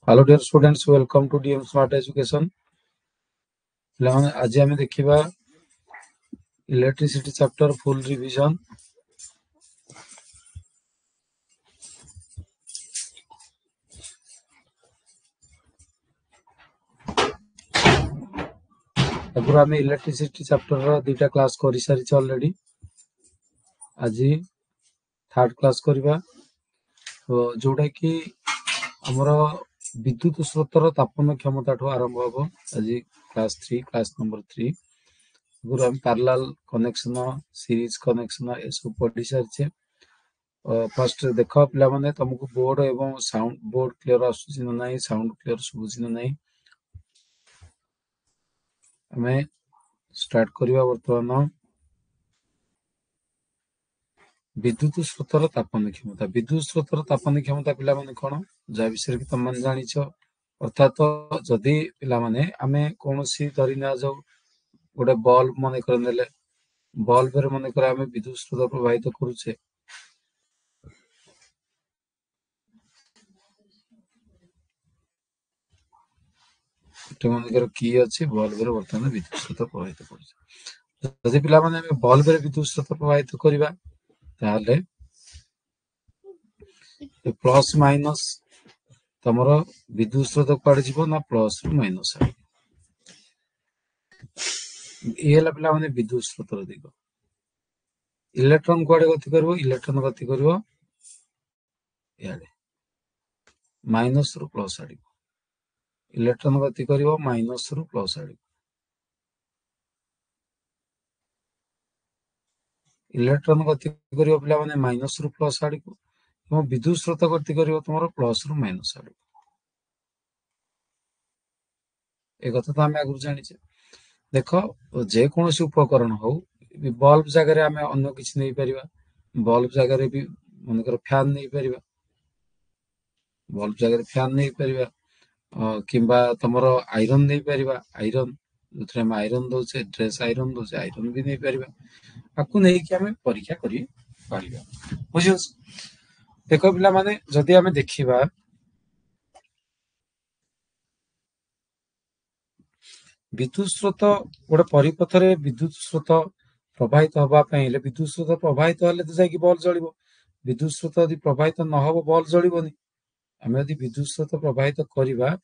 Hello dear students, welcome to DM Smart Education. आज आम देखा इलेक्ट्रिसिटी चैप्टर फुल रिविजन। आगुरी आम इलेक्ट्रिसिटी चैप्टर दुईटा क्लास कर सारी ऑलरेडी। आज थर्ड क्लास करवा जोटा कि आमर विद्युत स्रोतर तापन क्षमता ठू आरंभ हम। आज क्लास 3 क्लास नंबर 3 आगुरी आम पैरेलल कनेक्शन सीरीज कनेक्शन ये सब पढ़ी सारी। फर्स्ट देख पिला माने तुमको बोर्ड एवं साउंड बोर्ड क्लियर आसुची ना नहीं, साउंड क्लियर सुबुची ना नहीं। हमें स्टार्ट करवा वर्तमान विद्युत स्रोतर तापन क्षमता। विद्युत स्रोतर तापन क्षमता पिला माने कोन जा विषय कि तुम मन जानिछ। अर्थात जदि पिला माने आमे कोनोसी धरि ना जाऊ गोटे बल्ब मन कर नेले, बल्ब रे मन कर आमे विद्युत स्रोत प्रवाहित करूछे। मन कर की अछि बल्ब रे वर्तमान विद्युत स्रोत प्रवाहित करूछे। जदि पिला माने आमे बल्ब रे विद्युत स्रोत प्रवाहित करिवा ताले प्लस माइनस तमर विद्युत स्रोत कुआडे जीवो ना प्लस रु माइनस आ ये पिला माने विद्युत स्रोतर दिग। इलेक्ट्रॉन कुआडे गति करबो, इलेक्ट्रॉन गति करबो याडे माइनस रु प्लस आडी। इलेक्ट्रॉन गति करबो माइनस रु प्लस आडी। इलेक्ट्रॉन गति करबो पिला माने माइनस रु प्लस आडी को एवं विद्युत स्रोत गति करबो तमरो प्लस रु माइनस आडी। ए कथा तो आमे आगु जानिछे। देखो जे कोनोसी उपकरण हो बल्ब जगह आमे अन्य किछि नै परिबा। बल्ब जगह भी मनकर फैन नहीं परिबा, बल्ब जगह फैन नहीं परिबा किंबा तमरो आयरन नहीं परिबा। आयरन जोथरे हम आयरन दोचे ड्रेस आयरन दोचे आयरन भी नहीं परिबा। आकु नहीं कि आमे परीक्षा करि पारिबा। बुझियो देखो पिला माने जदि आमे देखिबा विद्युत स्रोत गोटे परिपथ रे विद्युत स्रोत प्रवाहित हवा पहिले विद्युत स्रोत प्रवाहित हेले तो जाई कि बल्ब जळिबो। विद्युत स्रोत यदि प्रवाहित न हबो बल्ब जळिबोनी। आमे यदि विद्युत स्रोत प्रवाहित करिबा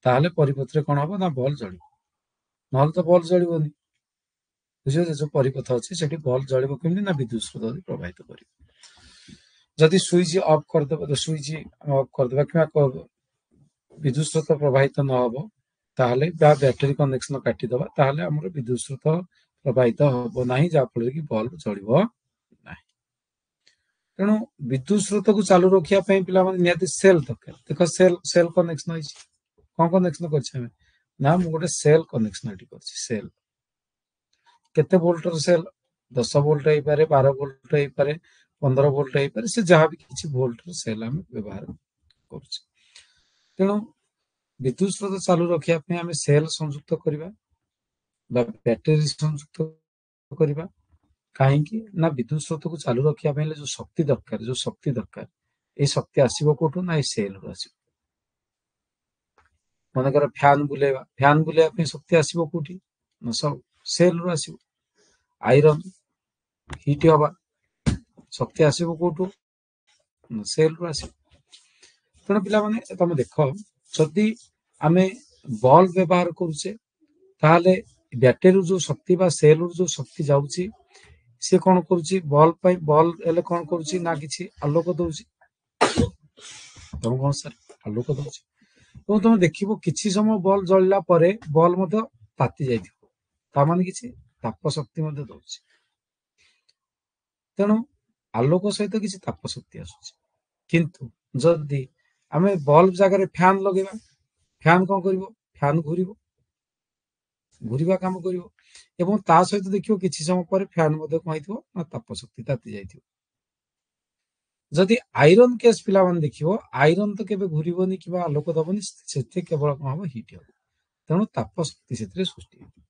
ताहले परिपथ रे कोन हबो ना बल्ब जळिबो, नहले तो बल्ब जळिबोनी। बुझियो जो परिपथ अछि सेठी बल्ब जळिबो केमि ना विद्युत स्रोत यदि प्रवाहित करिबो। जदि स्विच ऑफ कर देबो, स्विच ऑफ कर देबा कि विद्युत स्रोत प्रवाहित न हबो ताहले बा बैटरी कनेक्शन काटी दबा ताहले हमर विद्युत स्रोत प्रवाहित हबो नाही, जा फल कि बल्ब जळिबो नाही। तेणु विद्युत स्रोत को चालू रखिया पई पिला माने नियति सेल दरकार। देखो सेल कनेक्शन होइछ, कोन कनेक्शन करछ हम ना मु गोटे सेल कनेक्शन एटी करछ। सेल केते वोल्ट र सेल 10 वोल्ट हे पारे, 12 वोल्ट हे पारे, 15 वोल्ट हे पारे, से जहां भी किछि वोल्ट र सेल हम व्यवहार करछ। तेणु विद्युत स्रोत चालू रखिया पे आमे सेल संयुक्त करिबा बा बैटरी संयुक्त करिबा। काहे कि ना विद्युत स्रोत को चालू रखिया पे जो शक्ति दरकार ए शक्ति आसीबो कोठु ना ए सेल रो आसीबो। मन कर फैन बुलेवा पे शक्ति आसीबो कोठी ना सब सेल रो आसीबो। आयरन हीट हवा शक्ति आसीबो कोठु ना सेल रो आसीबो। तेणु पिला माने तमे देखो जदि आमे बल्ब व्यवहार करूचे ताहले बैटरी जो शक्ति बा सेल जो शक्ति जाउची से कोन करूची बल्ब पई बल्ब एले कोन करूची ना किछि आलोक दउची। तम कोन सर आलोक दउची तो तुम देखिबो किछि समय बल्ब जळला परे बल्ब मते ताती जाइथिबो, ता माने किछि ताप शक्ति मते दउची। तेणु आलोक सहित किछि ताप शक्ति आसुची। किंतु जदि आमे बल्ब जगह रे फैन लगेबा, फैन कोन करिवो फैन घुरिबा काम करिवो एवं ता सहित देखियो किछि समय पर फैन मते कहिथिबो ना ताप शक्ति ताती जाइथिबो। जदि आयरन केस पिला मन देखिवो आयरन तो केबे घुरिबोनी किबा आलोक दबोनी, सेते केवल कोन हबो हीट हबो। तेणु ताप शक्ति सेतरे सृष्टि हबो।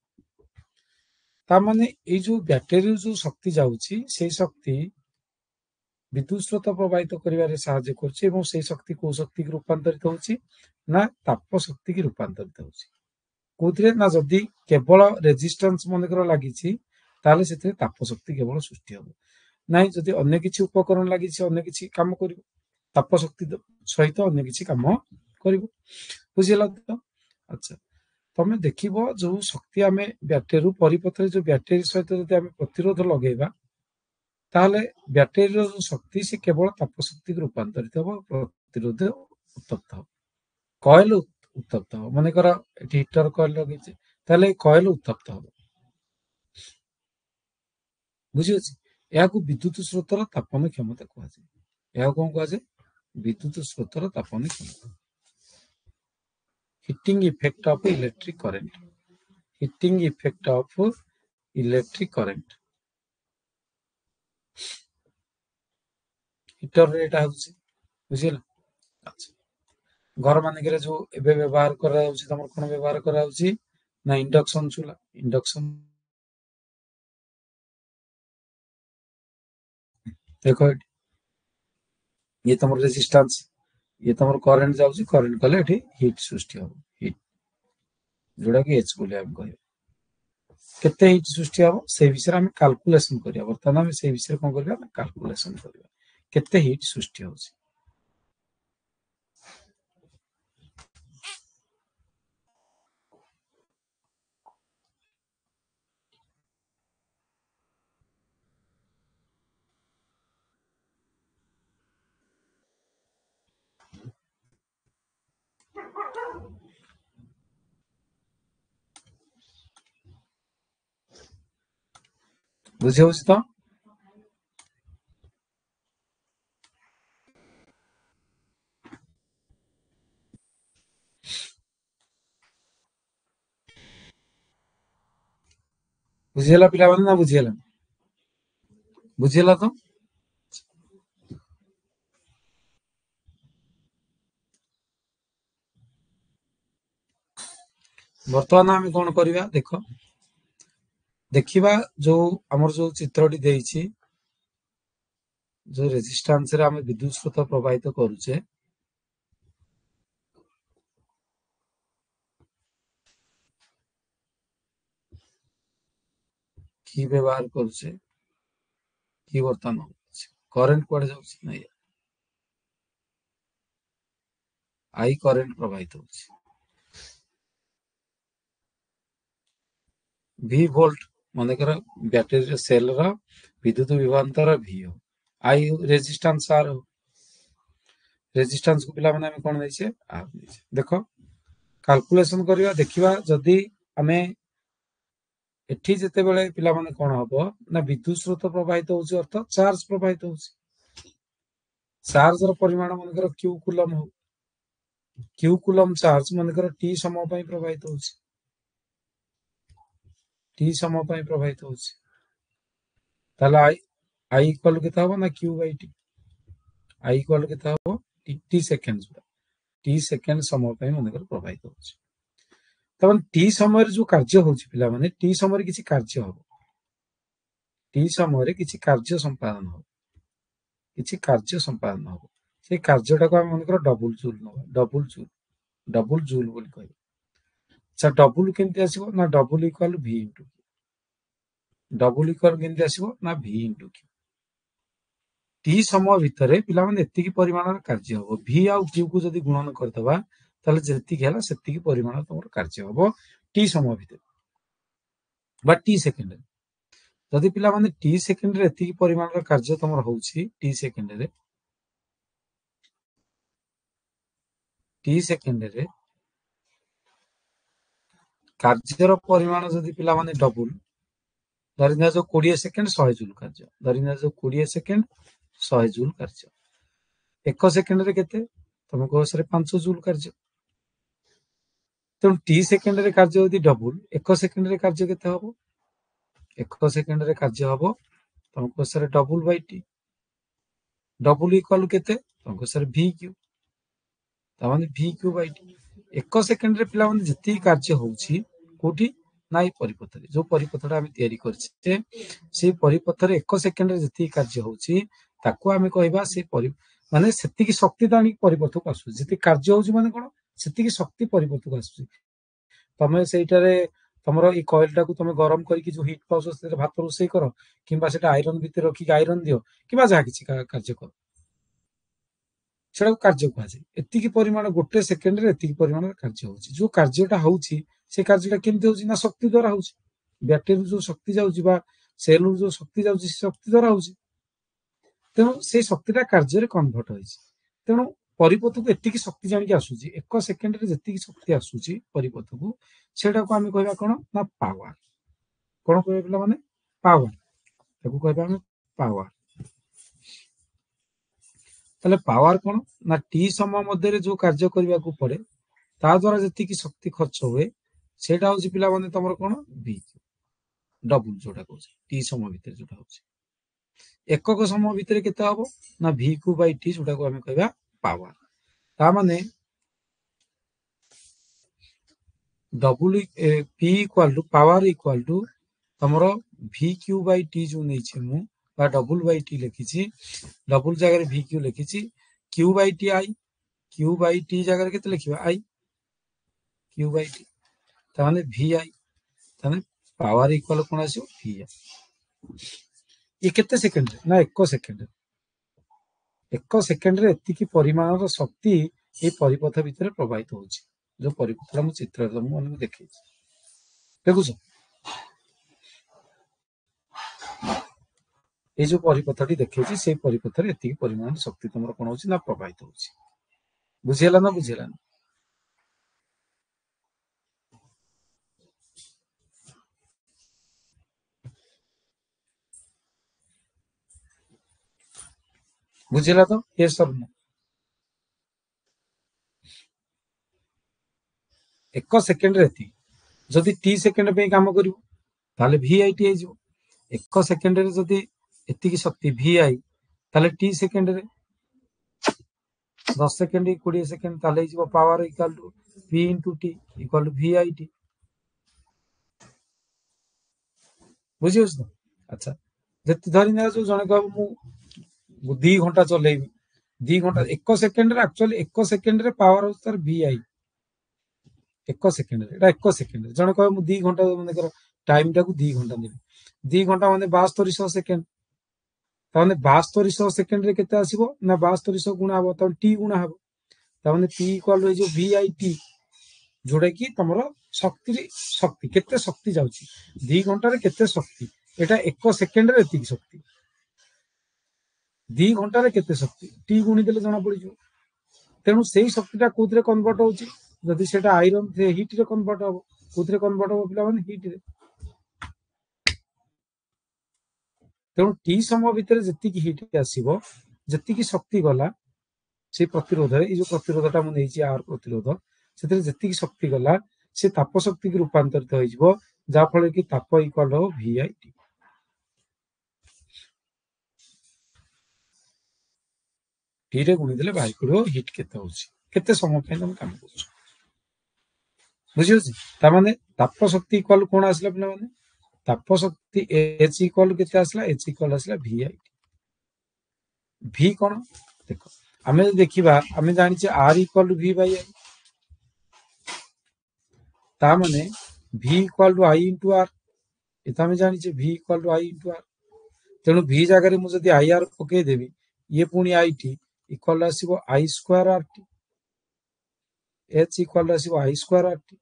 ता माने ए जो बैटरी जो शक्ति जाउची से शक्ति विद्युत स्रोत प्रवाहित करिवारे साहाय्य करछि एवं से शक्ति को शक्ति रूपांतरित होउछि ନା ତାପ ଶକ୍ତି କି ରୂପାନ୍ତରିତ ହଉଛି କୋଉଥିରେ ନା ଯଦି କେବଳ ରେଜିଷ୍ଟାନ୍ସ ମନେକର ଲାଗିଛି ତାହେଲେ ସେଥିରେ ତାପ ଶକ୍ତି କେବଳ ସୃଷ୍ଟି ହବ ନାଇଁ ଯଦି ଅନ୍ୟ କିଛି ଉପକରଣ ଲାଗିଛି ଅନ୍ୟ କିଛି କାମ କରିବ ତାପ ଶକ୍ତି ସହିତ ଅନ୍ୟ କିଛି କାମ କରିବ ବୁଝିଲା ତ ଆଚ୍ଛା ତମେ ଦେଖିବ ଯୋଉ ଶକ୍ତି ଆମେ ବ୍ୟାଟେରୀରୁ ପରିପଥରେ ଯୋଉ ବ୍ୟାଟେରୀ ସହିତ ଯଦି ଆମେ ପ୍ରତିରୋଧ ଲଗେଇବା ତାହେଲେ ବ୍ୟାଟେରୀର ଯୋଉ ଶକ୍ତି ସେ କେବଳ ତାପ ଶକ୍ତିକୁ ରୂପାନ୍ତରିତ ହବ ପ୍ରତିରୋଧ ଉତ୍ତପ୍ତ ହବ କଏଲ ଉତ୍ତପ୍ତ ହବ ମନେକର ଏଠି ହିଟର କଏଲ ଲଗେଇଛି ତାହେଲେ ଏଇ କଏଲ ଉତ୍ତପ୍ତ ହବ ବୁଝିଅଛି ଏହାକୁ ବିଦ୍ୟୁତ ସ୍ରୋତର ତାପନ କ୍ଷମତା କୁହାଯାଏ ଏହାକୁ କଣ କୁହାଯାଏ ବିଦ୍ୟୁତ ସ୍ରୋତର ତାପନ କ୍ଷମତା heating effect of electric current heating effect of electric current ହିଟରରେ ଏଇଟା ହଉଛି ବୁଝିଗଲା ଆଚ୍ଛା ଘର ମାନଙ୍କରେ ଯୋଉ ଏବେ ବ୍ୟବହାର କରାଯାଉଛି ତମର କଣ ବ୍ୟବହାର କରାଯାଉଛି ନା ଇଣ୍ଡକ୍ସନ ଚୁଲା ଇଣ୍ଡକ୍ସନ ଦେଖ ଏଠି ଇଏ ତମର ରେଜିଷ୍ଟାନ୍ସ ଇଏ ତମର କରେଣ୍ଟ ଯାଉଛି କରେଣ୍ଟ କଲେ ଏଠି ହିଟ୍ ସୃଷ୍ଟି ହବ ହିଟ୍ ଯୋଉଟା କି ଏଚ୍ ବୋଲି ଆମେ କହିବା କେତେ ହିଟ୍ ସୃଷ୍ଟି ହବ ସେଇ ବିଷୟରେ ଆମେ କାଲକୁଲେସନ କରିବା ବର୍ତ୍ତମାନ ଆମେ ସେଇ ବିଷୟରେ କଣ କରିବା ନା କାଲକୁଲେସନ କରିବା କେତେ ହିଟ୍ ସୃଷ୍ଟି ହଉଛି ବୁଝି ହଉଛି ତ ବୁଝିହେଲା ପିଲାମାନେ ନା ବୁଝିହେଲା ବୁଝିହେଲା ତ ବର୍ତ୍ତମାନ ଆମେ କଣ କରିବା ଦେଖ ଦେଖିବା ଯୋଉ ଆମର ଯୋଉ ଚିତ୍ରଟି ଦେଇଛି ଯୋଉ ରେଜିଷ୍ଟାନ୍ସ ରେ ଆମେ ବିଦ୍ୟୁତ ସ୍ରୋତ ପ୍ରବାହିତ କରୁଛେ କି ବ୍ୟବହାର କରୁଛେ କି ବର୍ତ୍ତମାନ ହଉଛି କରେଣ୍ଟ କୁଆଡେ ଯାଉଛି ନାଇଁ ଆଇ କରେଣ୍ଟ ପ୍ରବାହିତ ହଉଛି ଭି ଭୋଲ୍ଟ ମନେକର ବ୍ୟାଟେରୀ ସେଲର ବିଦ୍ୟୁତ ବିଭବାନ୍ତର ଭି ହଉ ଆଇ ରେଜିଷ୍ଟାନ୍ସ ଆର ହଉ ରେଜିଷ୍ଟାନ୍ସ କୁ ପିଲାମାନେ ଆମେ କଣ ଦେଇଛେ ଆର ଦେଇଛେ ଦେଖ କାଲକୁଲେସନ କରିବା ଦେଖିବା ଯଦି ଆମେ ଏଠି ଯେତେବେଳେ ପିଲାମାନେ କଣ ହବ ନା ବିଦ୍ୟୁତ ସ୍ରୋତ ପ୍ରବାହିତ ହଉଛି ଅର୍ଥ ଚାର୍ଜ ପ୍ରବାହିତ ହଉଛି ଚାର୍ଜର ପରିମାଣ ମନେକର କ୍ୟୁ କୁଲମ ହଉ କ୍ୟୁ କୁଲମ ଚାର୍ଜ ମନେକର ଟି ସମୟ ପାଇଁ ପ୍ରବାହିତ ହଉଛି ଟି ସମୟ ପାଇଁ ପ୍ରବାହିତ ହଉଛି ତାହେଲେ ଆଇ ଇକ୍ୱାଲ କେତେ ହବ ନା Q by T I equal କେତେ ହବ ଟି ସେକେଣ୍ଡ ଟି ସେକେଣ୍ଡ ସମୟ ପାଇଁ ମନେକର ପ୍ରବାହିତ ହଉଛି ତାମାନେ ଟି ସମୟରେ ଯୋଉ କାର୍ଯ୍ୟ ହଉଛି ପିଲାମାନେ ଟି ସମୟରେ କିଛି କାର୍ଯ୍ୟ ହବ ଟି ସମୟରେ କିଛି କାର୍ଯ୍ୟ ସମ୍ପାଦନ ହବ କିଛି କାର୍ଯ୍ୟ ସମ୍ପାଦନ ହବ ସେଇ କାର୍ଯ୍ୟଟାକୁ ଆମେ ମନେକର ଡବୁଲ ଜୁଲ ନବା ଡବୁଲ ଜୁଲ ବୋଲି କହିବା ଆଚ୍ଛା ଡବୁଲ କେମିତି ଆସିବ ନା ଡବୁଲ ଇକ୍ୱାଲ ଭି ଇଣ୍ଟୁ ଡବୁଲ ଇକ୍ୱାଲ କେମିତି ଆସିବ ନା ଭି ଇଣ୍ଟୁ କ୍ୟୁ ଟି ସମୟ ଭିତରେ ପିଲାମାନେ ଏତିକି ପରିମାଣର କାର୍ଯ୍ୟ ହବ ଭି ଆଉ କ୍ୟୁ କୁ ଯଦି ଗୁଣନ କରିଦବା ତାହେଲେ ଯେତିକି ହେଲା ସେତିକି ପରିମାଣ ତମର କାର୍ଯ୍ୟ ହବ ଟି ସମୟ ଭିତରେ ବା ଟି ସେକେଣ୍ଡରେ ଯଦି ପିଲାମାନେ ଟି ସେକେଣ୍ଡରେ ଏତିକି ପରିମାଣର କାର୍ଯ୍ୟ ତମର ହଉଛି ଟି ସେକେଣ୍ଡରେ କାର୍ଯ୍ୟର ପରିମାଣ ଯଦି ପିଲାମାନେ ଡବୁଲ ଧରି ନିଆଯାଉ 20 ସେକେଣ୍ଡ 100 ଜୁଲ କାର୍ଯ୍ୟ ଧରି ନିଆଯାଉ 20 ସେକେଣ୍ଡ 100 ଜୁଲ କାର୍ଯ୍ୟ ଏକ ସେକେଣ୍ଡରେ କେତେ ତମକୁ ବୟସରେ 5 ଜୁଲ କାର୍ଯ୍ୟ ତେଣୁ ଟି ସେକେଣ୍ଡରେ କାର୍ଯ୍ୟ ଯଦି ଡବୁଲ ଏକ ସେକେଣ୍ଡରେ କାର୍ଯ୍ୟ କେତେ ହବ ଏକ ସେକେଣ୍ଡରେ କାର୍ଯ୍ୟ ହବ ତମକୁ ବୟସରେ ଡବୁଲ ବାଇ ଟି ଡବୁଲ ଇକ୍ୱାଲ କେତେ ତମକୁ ବୟସରେ ଭି କ୍ୟୁ ତାମାନେ ଭି କ୍ୟୁ ବାଇ ଟି ଏକ ସେକେଣ୍ଡରେ ପିଲାମାନେ ଯେତିକି କାର୍ଯ୍ୟ ହଉଛି କୋଉଠି ନା ଏଇ ପରିପଥରେ ଯୋଉ ପରିପଥଟା ଆମେ ତିଆରି କରିଛେ ସେଇ ପରିପଥରେ ଏକ ସେକେଣ୍ଡରେ ଯେତିକି କାର୍ଯ୍ୟ ହଉଛି ତାକୁ ଆମେ କହିବା ସେ ମାନେ ସେତିକି ଶକ୍ତି ତ ଆଣିକି ପରିପଥକୁ ଆସୁଛି ଯେତିକି କାର୍ଯ୍ୟ ହଉଛି ମାନେ କଣ ସେତିକି ଶକ୍ତି ପରିପଥକୁ ଆସୁଛି। ତମେ ସେଇଟାରେ ତମର ଏଇ କଏଲ ଟାକୁ ତମେ ଗରମ କରିକି ଯୋଉ ହିଟ୍ ପାଉଛ ସେଥିରେ ଭାତ ରୋଷେଇ କର, କିମ୍ବା ସେଟା ଆଇରନ୍ ଭିତରେ ରଖିକି ଆଇରନ୍ ଦିଅ, କିମ୍ବା ଯାହା କିଛି କାର୍ଯ୍ୟ କର, ସେଟାକୁ କାର୍ଯ୍ୟ କୁହାଯାଏ। ଏତିକି ପରିମାଣ, ଗୋଟେ ସେକେଣ୍ଡରେ ଏତିକି ପରିମାଣର କାର୍ଯ୍ୟ ହଉଛି। ଯୋଉ କାର୍ଯ୍ୟଟା ହଉଛି ସେ କାର୍ଯ୍ୟଟା କେମିତି ହଉଛି ନା ଶକ୍ତି ଦ୍ଵାରା ହଉଛି। ବ୍ୟାଟେରୀରୁ ଯୋଉ ଶକ୍ତି ଯାଉଛି ବା ସେଲରୁ ଯୋଉ ଶକ୍ତି ଯାଉଛି ସେ ଶକ୍ତି ଦ୍ଵାରା ହଉଛି। ତେଣୁ ସେଇ ଶକ୍ତିଟା କାର୍ଯ୍ୟରେ କନଭର୍ଟ ହେଇଛି। ତେଣୁ ପରିପଥକୁ ଏତିକି ଶକ୍ତି ଜାଣିକି ଆସୁଛି, 1 ସେକେଣ୍ଡରେ ଯେତିକି ଶକ୍ତି ଆସୁଛି ପରିପଥକୁ, ସେଟାକୁ ଆମେ କହିବା କଣ ନା ପାୱାର। କଣ କହିବା ପିଲାମାନେ? ପାୱାର। ତାକୁ କହିବା ଆମେ ପାୱାର। ତାହେଲେ ପାୱାର କଣ ନା ଟି ସମୟ ମଧ୍ୟରେ ଯୋଉ କାର୍ଯ୍ୟ କରିବାକୁ ପଡେ ତା ଦ୍ଵାରା ଯେତିକି ଶକ୍ତି ଖର୍ଚ୍ଚ ହୁଏ ସେଇଟା ହଉଛି ପିଲାମାନେ ତମର କଣ ଭି ଡବୁଲ, ଯୋଉଟା କହୁଛି ଟି ସମୟ ଭିତରେ ଯୋଉଟା ହଉଛି। ଏକକ ସମୟ ଭିତରେ କେତେ ହବ ନା ଭି କୁ ବାଇ ଟି, ଯୋଉଟାକୁ ଆମେ କହିବା ପାୱାର। ତା ମାନେ double P equal to power equal to ତମର ଭି କ୍ୟୁ ବାଇ ଟି ଯୋଉ ନେଇଛି ମୁଁ, ବା ଡବୁଲ ବାଇ ଟି ଲେଖିଛି, ଡବୁଲ ଜାଗାରେ ଭି କ୍ୟୁ ଲେଖିଛି, Q by T I, Q by T ଜାଗାରେ କେତେ ଲେଖିବା ଆଇ, କ୍ୟୁ ବାଇ ଟି, ତାମାନେ ଭି ଆଇ। ତାମାନେ ପାୱାର ଇକ୍ୱାଲ କଣ ଆସିବ ଭି ଆଇ। ଇଏ କେତେ ସେକେଣ୍ଡରେ ନା 1 ସେକେଣ୍ଡରେ। 1 ସେକେଣ୍ଡରେ ଏତିକି ପରିମାଣର ଶକ୍ତି ଏଇ ପରିପଥ ଭିତରେ ପ୍ରବାହିତ ହଉଛି। ଯୋଉ ପରିପଥଟା ମୁଁ ଚିତ୍ରରେ ତମକୁ ଦେଖେଇଛି, ଦେଖୁଛ? এই ଯୋଉ ପରିପଥଟି ଦେଖେଇଛି ସେଇ ପରିପଥରେ ଏତିକି ପରିମାଣର ଶକ୍ତି ତମର କଣ ହଉଛି ନା ପ୍ରବାହିତ ହଉଛି। ବୁଝିହେଲା ନା ବୁଝିହେଲାନି? ବୁଝିହେଲା ତ? ୟେସ୍ ଅର୍ ନୋ? 1 ସେକେଣ୍ଡରେ ଏତିକି। ଯଦି ଟି ସେକେଣ୍ଡ ପାଇଁ କାମ କରିବ ତାହେଲେ ଭି ଆଇ ଟି ହେଇଯିବ। 1 ସେକେଣ୍ଡରେ ଯଦି ଏତିକି ଶକ୍ତି ଭି ଆଇ, ତାହେଲେ ଟି ସେକେଣ୍ଡରେ 10 ସେକେଣ୍ଡ 20 ସେକେଣ୍ଡ, ତାହେଲେ ହେଇଯିବ power equal to V into T equal to V I T. ବୁଝିହଉଛି ତ? ଆଚ୍ଛା, ଯେତେ ଧରି ନିଆଯାଉ ଜଣେ କହିବ ମୁଁ 2 ଘଣ୍ଟା ଚଲେଇବି, 2 ଘଣ୍ଟା, 1 ସେକେଣ୍ଡରେ ଆକ୍ଚୁଆଲି 1 ସେକେଣ୍ଡରେ ପାୱାର ହଉଛି ତାର ଭି ଆଇ। 1 ସେକେଣ୍ଡରେ, ଏଟା 1 ସେକେଣ୍ଡରେ ଜଣେ କହିବ ମୁଁ 2 ଘଣ୍ଟା, ମନେକର ଟାଇମ ଟାକୁ 2 ଘଣ୍ଟା ନେବି, 2 ଘଣ୍ଟା ମାନେ 7200 ସେକେଣ୍ଡ। ତାମାନେ 7200 ସେକେଣ୍ଡରେ କେତେ ଆସିବ ନା 7200 ଗୁଣା ହବ, ତାହେଲେ ଟି ଗୁଣା ହବ। ତାମାନେ ପି ଇକ୍ୱାଲ ହେଇଯିବ ଭି ଆଇ ଟି, ଯୋଉଟା କି ତମର ଶକ୍ତି କେତେ ଶକ୍ତି ଯାଉଛି 2 ଘଣ୍ଟାରେ କେତେ ଶକ୍ତି, ଏଟା 1 ସେକେଣ୍ଡରେ ଏତିକି ଶକ୍ତି, 2 ଘଣ୍ଟାରେ କେତେ ଶକ୍ତି ଟି ଗୁଣିଦେଲେ ଜଣା ପଡିଯିବ। ତେଣୁ ସେଇ ଶକ୍ତିଟା କୋଉଥିରେ କନଭର୍ଟ ହଉଛି, ଯଦି ସେଟା ଆଇରନ୍ ହିଟରେ କନଭର୍ଟ ହବ। କୋଉଥିରେ କନଭର୍ଟ ହବ ପିଲାମାନେ? ହିଟରେ। ତେଣୁ ଟି ସମୟ ଭିତରେ ଯେତିକି ହିଟ୍ ଆସିବ, ଯେତିକି ଶକ୍ତି ଗଲା ସେଇ ପ୍ରତିରୋଧରେ, ଏଇ ଯୋଉ ପ୍ରତିରୋଧଟା ମୁଁ ନେଇଛି ଆର ପ୍ରତିରୋଧ, ସେଥିରେ ଯେତିକି ଶକ୍ତି ଗଲା ସେ ତାପ ଶକ୍ତିକି ରୂପାନ୍ତରିତ ହେଇଯିବ, ଯାହା ଫଳରେ କି ତାପ ଇକ୍ୱାଲ ହବ ଭି ଆଇ ଟି। ଟିରେ ଗୁଣିଦେଲେ ବାହାରି ପଡିବ ହିଟ୍ କେତେ ହଉଛି, କେତେ ସମୟ ପାଇଁ ତମେ କାମ କରୁଛ। ବୁଝିହଉଛି? ତାମାନେ ତାପ ଶକ୍ତି ଇକ୍ୱାଲ କଣ ଆସିଲା ପିଲାମାନେ? ତାପ ଶକ୍ତି ଏଚ୍ ଇକ୍ୱାଲ କେତେ ଆସିଲା? ଏଚ୍ ଇକ୍ୱାଲ ଆସିଲା ଭି ଆଇ ଟି। ଭି କଣ ଦେଖ, ଆମେ ଯଦି ଦେଖିବା, ଆମେ ଜାଣିଛେ R equal to V by I, ତା ମାନେ V equal to I into R, ଏତ ଆମେ ଜାଣିଛେ V equal to I into R. ତେଣୁ ଭି ଜାଗାରେ ମୁଁ ଯଦି ଆଇ ଆର ପକେଇଦେବି, ଇଏ ପୁଣି ଆଇ ଟି ଇକ୍ୱାଲ ଆସିବ I square R T, H equal ଆସିବ I square R T.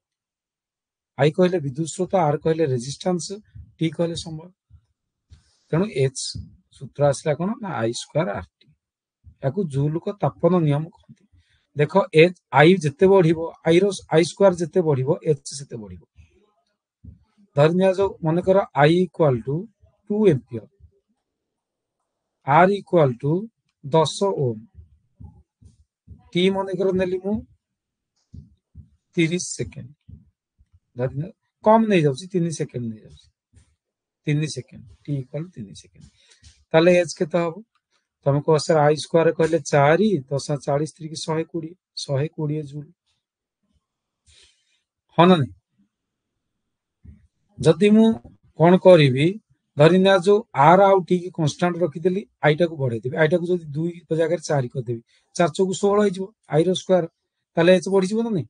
I କହିଲେ ବିଦ୍ୟୁତ ସ୍ରୋତ, ଆର କହିଲେ ରେଜିଷ୍ଟାନ୍ସ, ଟି କହିଲେ ସମୟ। ତେଣୁ ଏଚ୍ ସୂତ୍ର ଆସିଲା କଣ ନା ଆଇ ସ୍କୋୟାର ଆର ଟି। ଏହାକୁ ଜୁଲଙ୍କ ତାପନ ନିୟମ କହନ୍ତି। ଦେଖ, ଏଚ୍ ଆଇ ଯେତେ ବଢିବ, ଆଇ ସ୍କୋୟାର ଯେତେ ବଢିବ ଏଚ୍ ସେତେ ବଢିବ। ଧରି ନିଆଯାଉ ମନେକର I equal to 2 ampere, R equal to 10 ohm, T ମନେକର ନେଲି ମୁଁ 30 ସେକେଣ୍ଡ, ଧରି କମ ନେଇଯାଉଛି 3 ସେକେଣ୍ଡ ନେଇଯାଉଛି, 3 ସେକେଣ୍ଡ, ଟି ଇକ୍ୱାଲ 3 ସେକେଣ୍ଡ। ତାହେଲେ ଏଚ୍ କେତେ ହବ? ତମେ କହ ସାର୍ ଆଇ ସ୍କୋୟାର କହିଲେ 4, 10 40 3 120, 120 ଜୁଲ। ହଁ ନା ନାଇଁ? ଯଦି ମୁଁ କଣ କରିବି, ଧରି ନିଆ ଯୋଉ ଆର ଆଉ ଟି କି କନଷ୍ଟାଣ୍ଟ ରଖିଦେଲି, ଆଇଟାକୁ ବଢେଇଦେବି, ଆଇଟାକୁ ଯଦି 2 ଜାଗାରେ 4 କରିଦେବି, 4 ଚଉକୁ 16 ହେଇଯିବ ଆଇର ସ୍କୋୟାର। ताले एच बढ़ी ना नहीं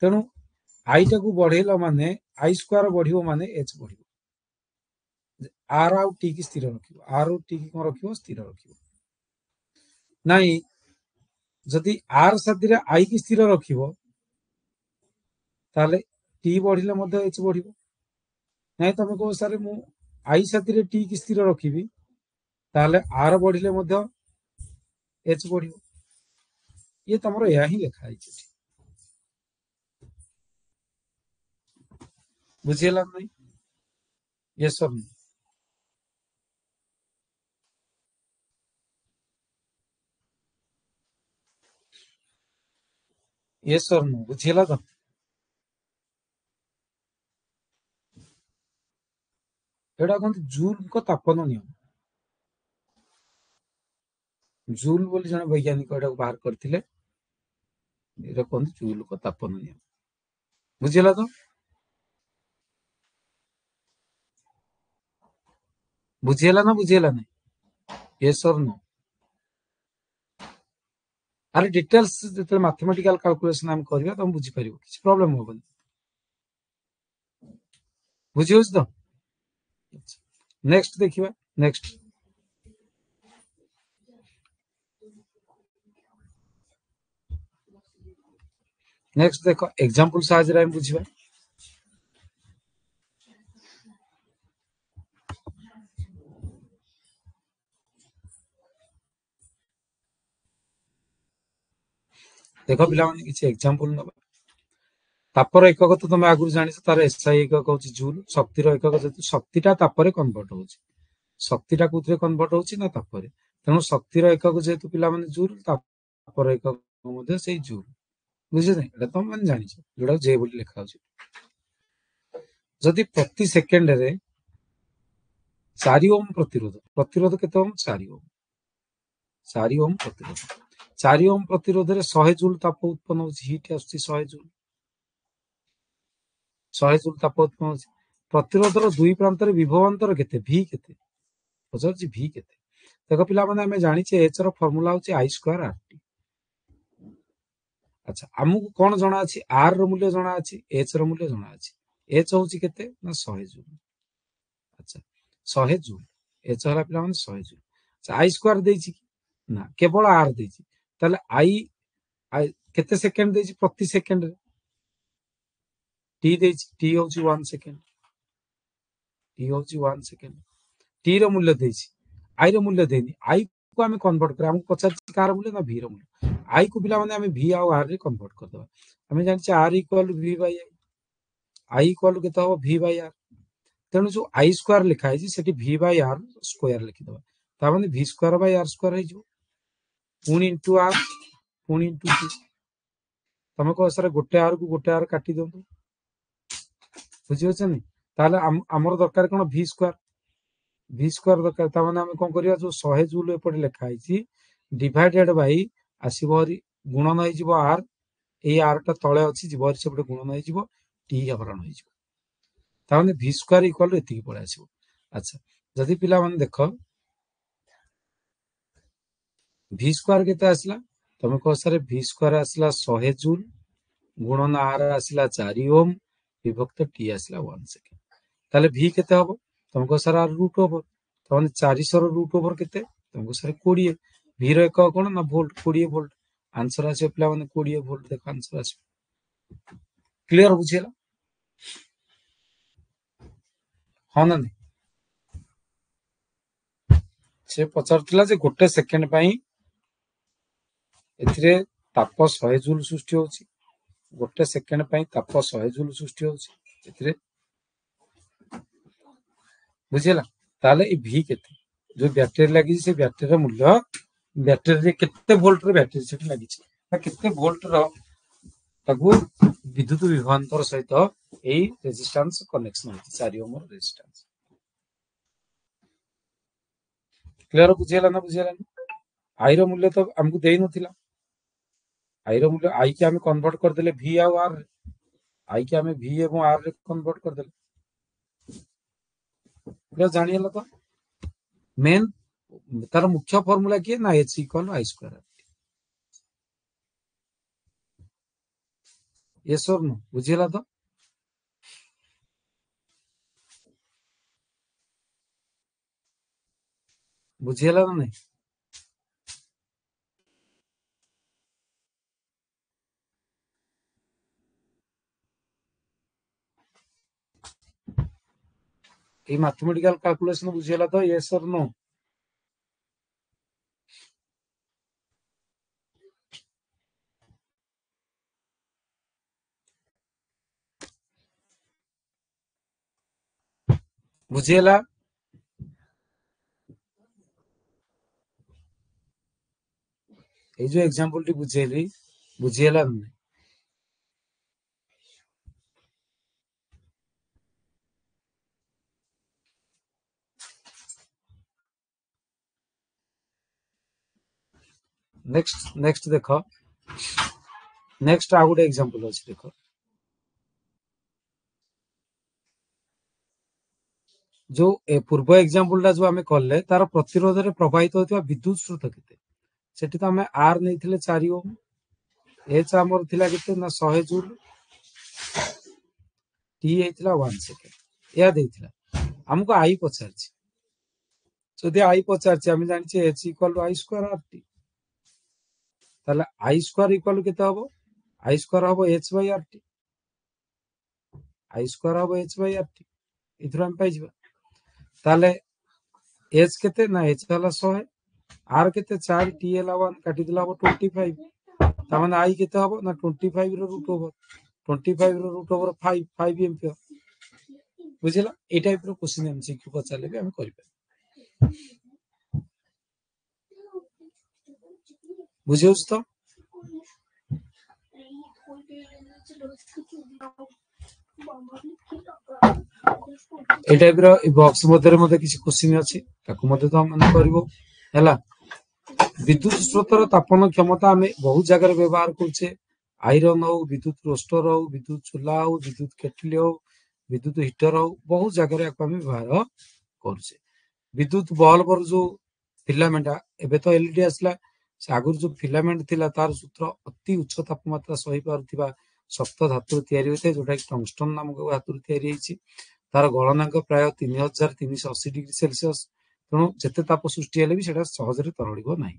तेणु आई टाकू बढ़ेला माने आई स्क्वायर बढ़िबो माने एच बढ़िबो आर आउ टी की स्थिर रखिबो आर आउ टी की कोन रखिबो स्थिर रखिबो नाही जदि आर साथी रे आई की स्थिर रखिबो ताले टी बढ़िले मध्ये एच बढ़िबो नाही तमे को सारे मु आई साथी रे टी की स्थिर रखिबी ताले आर बढ़िले मध्ये एच बढ़िबो ये तमरो या ही लिखा है बुझियला नहीं yes sir yes sir no बुझियला तो एडा कोन जूल को तापन नियम जूल बोली जने वैज्ञानिक एडा बाहर करथिले एडा कोन जूल को तापन नियम बुझियला तो बुझियला ना बुझियला नहीं यस सर नो अरे डिटेल्स जते मैथमेटिकल कैलकुलेशन हम करबा त हम बुझी परिबो किछ प्रॉब्लम होबन बुझियोस तो नेक्स्ट देखिबा नेक्स्ट नेक्स्ट देखो एग्जांपल साज रे हम बुझिबा देखो पिला माने किछ एग्जांपल नबा तापर एकक तो तुम आगु जानि तार एसआई एकक होची जूल शक्तिर एकक जेतु शक्तिटा तापर कन्वर्ट होची शक्तिटा कुथरे कन्वर्ट होची ना तापर तेणु शक्तिर एकक जेतु पिला माने जूल तापर एकक मध्ये सेही जूल बुझे नै एटा तुम माने जानि जोडा जे बोली लिखा होची जदि प्रति सेकेंड रे 4 ओम प्रतिरोध प्रतिरोध केते ओम 4 ओम 4 ओम प्रतिरोध 4 ओम प्रतिरोध रे 100 जूल ताप उत्पन्न होची हीट आछी 100 जूल 100 जूल ताप उत्पन्न होची प्रतिरोधर दुई प्रांत रे विभव अंतर केते v केते पचारची v केते देखो पिला माने हमें जानि छे h रो फार्मूला होची i स्क्वायर rt अच्छा हमकु कोन जणा अछि r रो मूल्य जणा अछि h रो मूल्य जणा अछि h होची केते ना 100 जूल अच्छा 100 जूल h हला पिला माने 100 जूल अच्छा i स्क्वायर देछि कि ना केवल r देछि ताले i केते सेकंड देछि प्रति सेकंड रे t देछि t होची 1 सेकंड t होची 1 सेकंड t रो मूल्य देछि i रो मूल्य देनी i को हमें कन्वर्ट कर हमको पचार कार मूल्य ना v रो मूल्य i को पिला माने हमें v आ r रे कन्वर्ट कर दबा हमें जानि छ r equal v by i equal केते हो v बाय r तेणु जो i स्क्वायर लिखा है सेठी v बाय r स्क्वायर लिखि दबा ता माने v square by r square है जो पुनी इनटू r पुनी इनटू t तमे को सर गोटे r को गोटे r काटी दंतु बुझि होछनी ताले हमर दरकार कोन v स्क्वायर दरकार ता माने हम कोन करिया जो 100 जूल एपटे लिखा है डिवाइडेड बाय आसीबो गुणन होई जिवो r ए r टा तळे अछि जिवो सेपटे गुणन होई जिवो t हरण होई जिवो ता माने v स्क्वायर इक्वल एति पळे आसीबो अच्छा जदि पिला माने देखो v स्क्वायर केते आसला तमे को सर v स्क्वायर आसला 100 जूल गुणन r आसला 4 ओम विभक्त t आसला 1 सेकंड ताले v केते हबो तुमको सर r रूट ओवर तो माने 400 रो रूट ओवर केते तुमको सर 20 v रो एक कोन ना वोल्ट 20 वोल्ट आंसर आसे पिला माने 20 वोल्ट देखो आंसर आसे क्लियर बुझियला हां ना नहीं से पचारथिला जे गोटे सेकंड पई एथिरे ताप 100 जूल सृष्टि होची गोटे सेकंड पई ताप 100 जूल सृष्टि होची एथिरे बुझियला ताले ई v केते जो बैटरी लागि से बैटरी रो मूल्य बैटरी रे केते वोल्ट रे बैटरी सेट लागि छै ना केते वोल्ट रो ताकू विद्युत विभवांतर सहित एई रेजिस्टेंस कनेक्शन होची 4 ओम रेजिस्टेंस क्लियर बुझियला ना बुझियला आई रो मूल्य तो हमकु देई नथिला आई रो मूल्य आई के हमें कन्वर्ट कर देले v आ r आई के हमें v एवं r रे कन्वर्ट कर देले पूरा जानियला तो मेन तार मुख्य फार्मूला की ना h equal i square yes or no ବୁଝିହେଲା ତ ବୁଝିହେଲା ନା ନାଇଁ এই mathematical calculation ବୁଝିହେଲା ତ yes or no ବୁଝିହେଲା ଏଇ ଯୋଉ ଏକ୍ସାମ୍ପଲ ଟି ବୁଝେଇଲି ବୁଝିହେଲା ନା ନାଇଁ ନେକ୍ସଟ ଦେଖ ନେକ୍ସଟ ଆଉ ଗୋଟେ ଏକ୍ସାମ୍ପଲ ଅଛି ଦେଖ ଯୋଉ ପୂର୍ବ ଏକ୍ସାମ୍ପଲ ଟା ଯୋଉ ଆମେ କଲେ ତାର ପ୍ରତିରୋଧରେ ପ୍ରବାହିତ ହେଉଥିବା ବିଦ୍ୟୁତ ସ୍ରୋତ କେତେ ସେଠି ତ ଆମେ ଆର ନେଇଥିଲେ 4 ଓମ୍ ଏଚ୍ ଆମର ଥିଲା କେତେ ନା 100 ଜୁଲ ଟି ହେଇଥିଲା 1 ସେକେଣ୍ଡ ଏହା ଦେଇଥିଲା ଆମକୁ ଆଇ ପଚାରିଛି ଯଦି ଆଇ ପଚାରିଛି ଆମେ ଜାଣିଛେ H equal to I square R T ତାହେଲେ ଆଇ ସ୍କୋୟାର ଇକ୍ୱାଲ କେତେ ହବ ଆଇ ସ୍କୋୟାର ହବ H by R T I square ହବ ଏଚ୍ ବାଇ ଆର ଟି ଏଥିରୁ ଆମେ ପାଇଯିବା ତାହେଲେ ଏଚ୍ କେତେ ନା ଏଚ୍ ହେଲା 100 आर केते 4 टी ହେଲା 1 କାଟି ଦେଲା ହବ 25 ତା ମାନେ आई केते हबो ना 25 रो रूट ओवर 25 रो रूट ओवर 5 5 एम्पियर बुझिला ए टाइप रो क्वेश्चन एमसीक्यू पचारले भी हम करि पाए बुझियोस तो ए टाइप रो बॉक्स मध्ये मध्ये किसी क्वेश्चन अछि ताकू मध्ये तो हम करबो हैला विद्युत स्रोतर तापन क्षमता आम बहुत जगह व्यवहार करुचे आईरन हो विद्युत रोस्टर हो विद्युत चूल्हा हो विद्युत केटली हो विद्युत हिटर हो बहुत जगह व्यवहार करुचे विद्युत बल्ब जो फिलामेंट एबे तो एलईडी आसला आगुर जो फिलामेंट थिला तार सूत्र अति उच्च तापमात्रा सही पारुथिबा शक्त धातु तैयारी होते जोटा कि टंगस्टन नामक धातु तैयारी होती तार गलनांक प्राय 3380 डिग्री सेल्सियस तेणु जिते ताप सृष्टि हेले भी सेटा सहजरे तरळिब नाही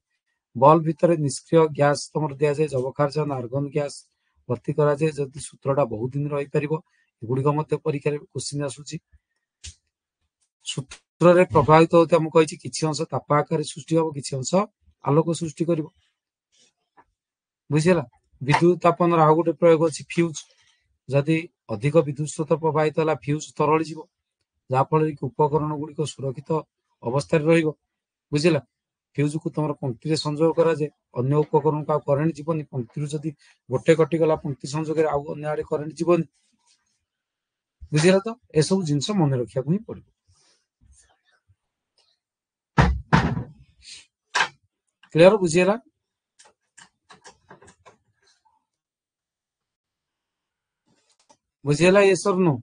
बल्ब भितर निष्क्रिय गैस तुम दिया जाए जबकारजन आर्गन गैस भर्ती करा जाए जदि सूत्रटा बहुत दिन रही पारिबो एगुडिक मध्य परीक्षा क्वेश्चन आसुची सूत्र प्रभावित होता मुझे कही किसी अंश ताप आकार सृष्टि हम किसी अंश आलोक सृष्टि कर बुझीगला विद्युत तापन आउ गोटे प्रयोग अच्छी फ्यूज जदि अधिक विद्युत स्रोत प्रभावित है फ्यूज तरल जहाँफल कि उपकरण गुड़िक सुरक्षित अवस्था बुझीला फ्यूज को तुम पंक्ति संजोग करा जाए अन्य उपकरण को करेन्ट जीवनी पंक्ति जदि गोटे कटिगला पंक्ति संजोग आउ अन्य आड़े करेन्ट जीवनी बुझीला तो एसबू जिनस मन रखा ही पड़ो क्लियर बुझीगला बुझीगला ये सब नो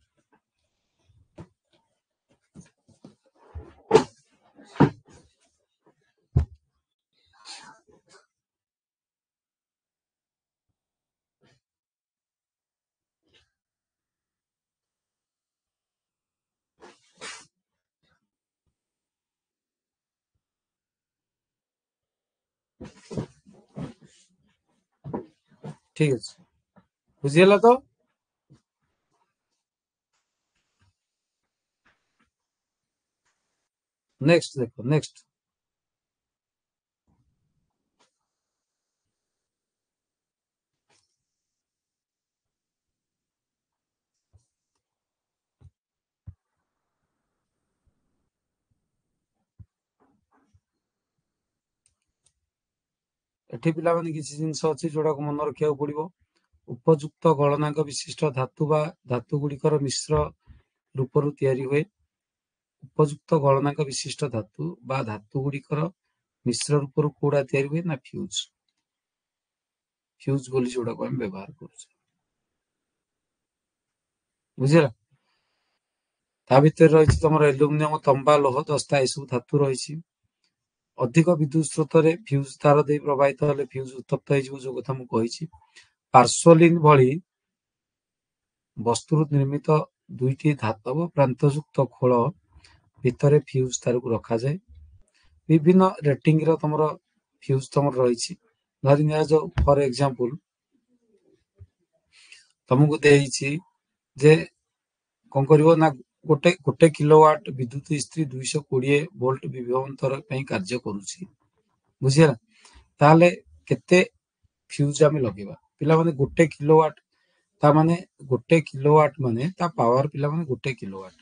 ठीक है बुझीगला तो नेक्स्ट देखो नेक्स्ट एठी पिला माने किसी जिनस अछि जोडा को मन रखिया पड़िबो उपयुक्त गलनांक विशिष्ट धातु बा धातु गुड़िकर मिश्र रूपरु तैयारी हुए उपयुक्त गलनांक विशिष्ट धातु बा धातु गुड़िकर मिश्र रूपरु कोडा तैयारी हुए ना फ्यूज फ्यूज बोली जोडा को हम व्यवहार करूछ बुझिला ता भितर रहिछि तमर एल्युमिनियम तंबा लोह दस्ता ए सब धातु रहिछि अधिक विद्युत स्रोत रे फ्यूज तार दे प्रवाहित हेले फ्यूज उत्तप्त हो जो कथा मु कहिछि पार्श्वलिन भली ବସ୍ତୁରୁ ନିର୍ମିତ ଦୁଇଟି ଧାତବ ପ୍ରାନ୍ତଯୁକ୍ତ ଖୋଳ ଭିତରେ ଫ୍ୟୁଜ ତାରକୁ ରଖାଯାଏ। ବିଭିନ୍ନ ରେଟିଂର ତମର ଫ୍ୟୁଜ ତମର ରହିଛି। ଧରି ନିଆଯାଉ ଫର ଏକ୍ସାମ୍ପଲ ତମକୁ ଦେଇଛି ଯେ କଣ କରିବ ନା ଗୋଟେ କିଲୋୱାଟ ବିଦ୍ୟୁତ ଇସ୍ତ୍ରୀ 220 ଭୋଲ୍ଟ ବିଭବାନ୍ତର ପାଇଁ କାର୍ଯ୍ୟ କରୁଛି। ବୁଝିହେଲା? ତାହେଲେ କେତେ ଫ୍ୟୁଜ ଆମେ ଲଗେଇବା? ପିଲାମାନେ ଗୋଟେ କିଲୋୱାଟ, ତା ମାନେ ଗୋଟେ କିଲୋୱାଟ ମାନେ ତା ପାୱାର ପିଲାମାନେ ଗୋଟେ କିଲୋୱାଟ,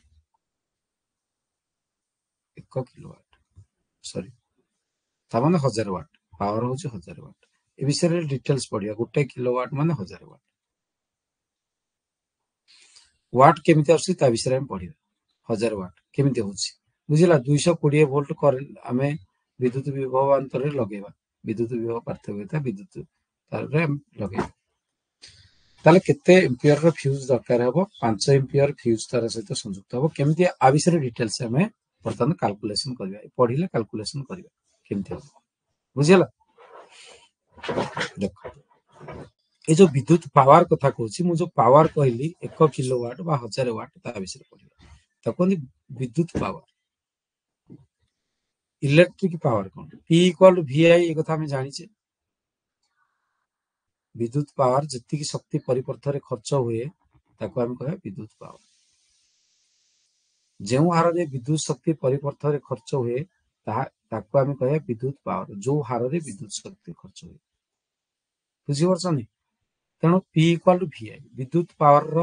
1 କିଲୋୱାଟ ସରି, ତା ମାନେ 1000 ୱାଟ, ପାୱାର ହଉଛି 1000 ୱାଟ। ଏ ବିଷୟରେ ଡିଟେଲ୍ସ ପଢିବା। ଗୋଟେ କିଲୋୱାଟ ମାନେ 1000 ୱାଟ। ୱାଟ କେମିତି ଆସୁଛି ତା ବିଷୟରେ ଆମେ ପଢିବା। 1000 ୱାଟ କେମିତି ହଉଛି ବୁଝିଲା? 220 ଭୋଲ୍ଟ କରେଣ୍ଟ ଆମେ ବିଦ୍ୟୁତ ବିଭବାନ୍ତରରେ ଲଗେଇବା। ବିଦ୍ୟୁତ ବିଭବ ପାର୍ଥକ୍ୟତା ବିଦ୍ୟୁତ ତାରରେ ଆମେ ଲଗେଇବା। ତାହେଲେ କେତେ ଏମ୍ପିୟର ର ଫ୍ୟୁଜ ଦରକାର ହବ? 5 ଏମ୍ପିୟର ଫ୍ୟୁଜ ତାର ସହିତ ସଂଯୁକ୍ତ ହବ। କେମିତି ଆ ବିଷୟରେ ଡିଟେଲ୍ସ ଆମେ ବର୍ତ୍ତମାନ କାଲକୁଲେସନ କରିବା। ପଢିଲେ କାଲକୁଲେସନ କରିବା କେମିତି ହବ। ବୁଝିହେଲା? ଦେଖ, ଏ ଯୋଉ ବିଦ୍ୟୁତ ପାୱାର କଥା କହୁଛି, ମୁଁ ଯୋଉ ପାୱାର କହିଲି 1 କିଲୋୱାଟ ବା 1000 ୱାଟ, ତା ବିଷୟରେ ପଢିବା। ତାକୁ କୁହନ୍ତି ବିଦ୍ୟୁତ ପାୱାର। ଇଲେକ୍ଟ୍ରିକ ପାୱାର କଣ? P ଇକ୍ୱାଲ ଟୁ VI, ଏ କଥା ଆମେ ଜାଣିଛେ। ବିଦ୍ୟୁତ ପାୱାର ଯେତିକି ଶକ୍ତି ପରିପଥରେ ଖର୍ଚ୍ଚ ହୁଏ ତାକୁ ଆମେ କହିବା ବିଦ୍ୟୁତ ପାୱାର। ଯେଉଁ ହାରରେ ବିଦ୍ୟୁତ ଶକ୍ତି ପରିପଥରେ ଖର୍ଚ୍ଚ ହୁଏ ତାକୁ ଆମେ କହିବା ବିଦ୍ୟୁତ ପାୱାର। ଯୋଉ ହାରରେ ବିଦ୍ୟୁତ ଶକ୍ତି ଖର୍ଚ୍ଚ ହୁଏ, ବୁଝିପାରୁଛନ୍ତି? ତେଣୁ P ଇକ୍ୱାଲ ଟୁ VI। ବିଦ୍ୟୁତ ପାୱାର ର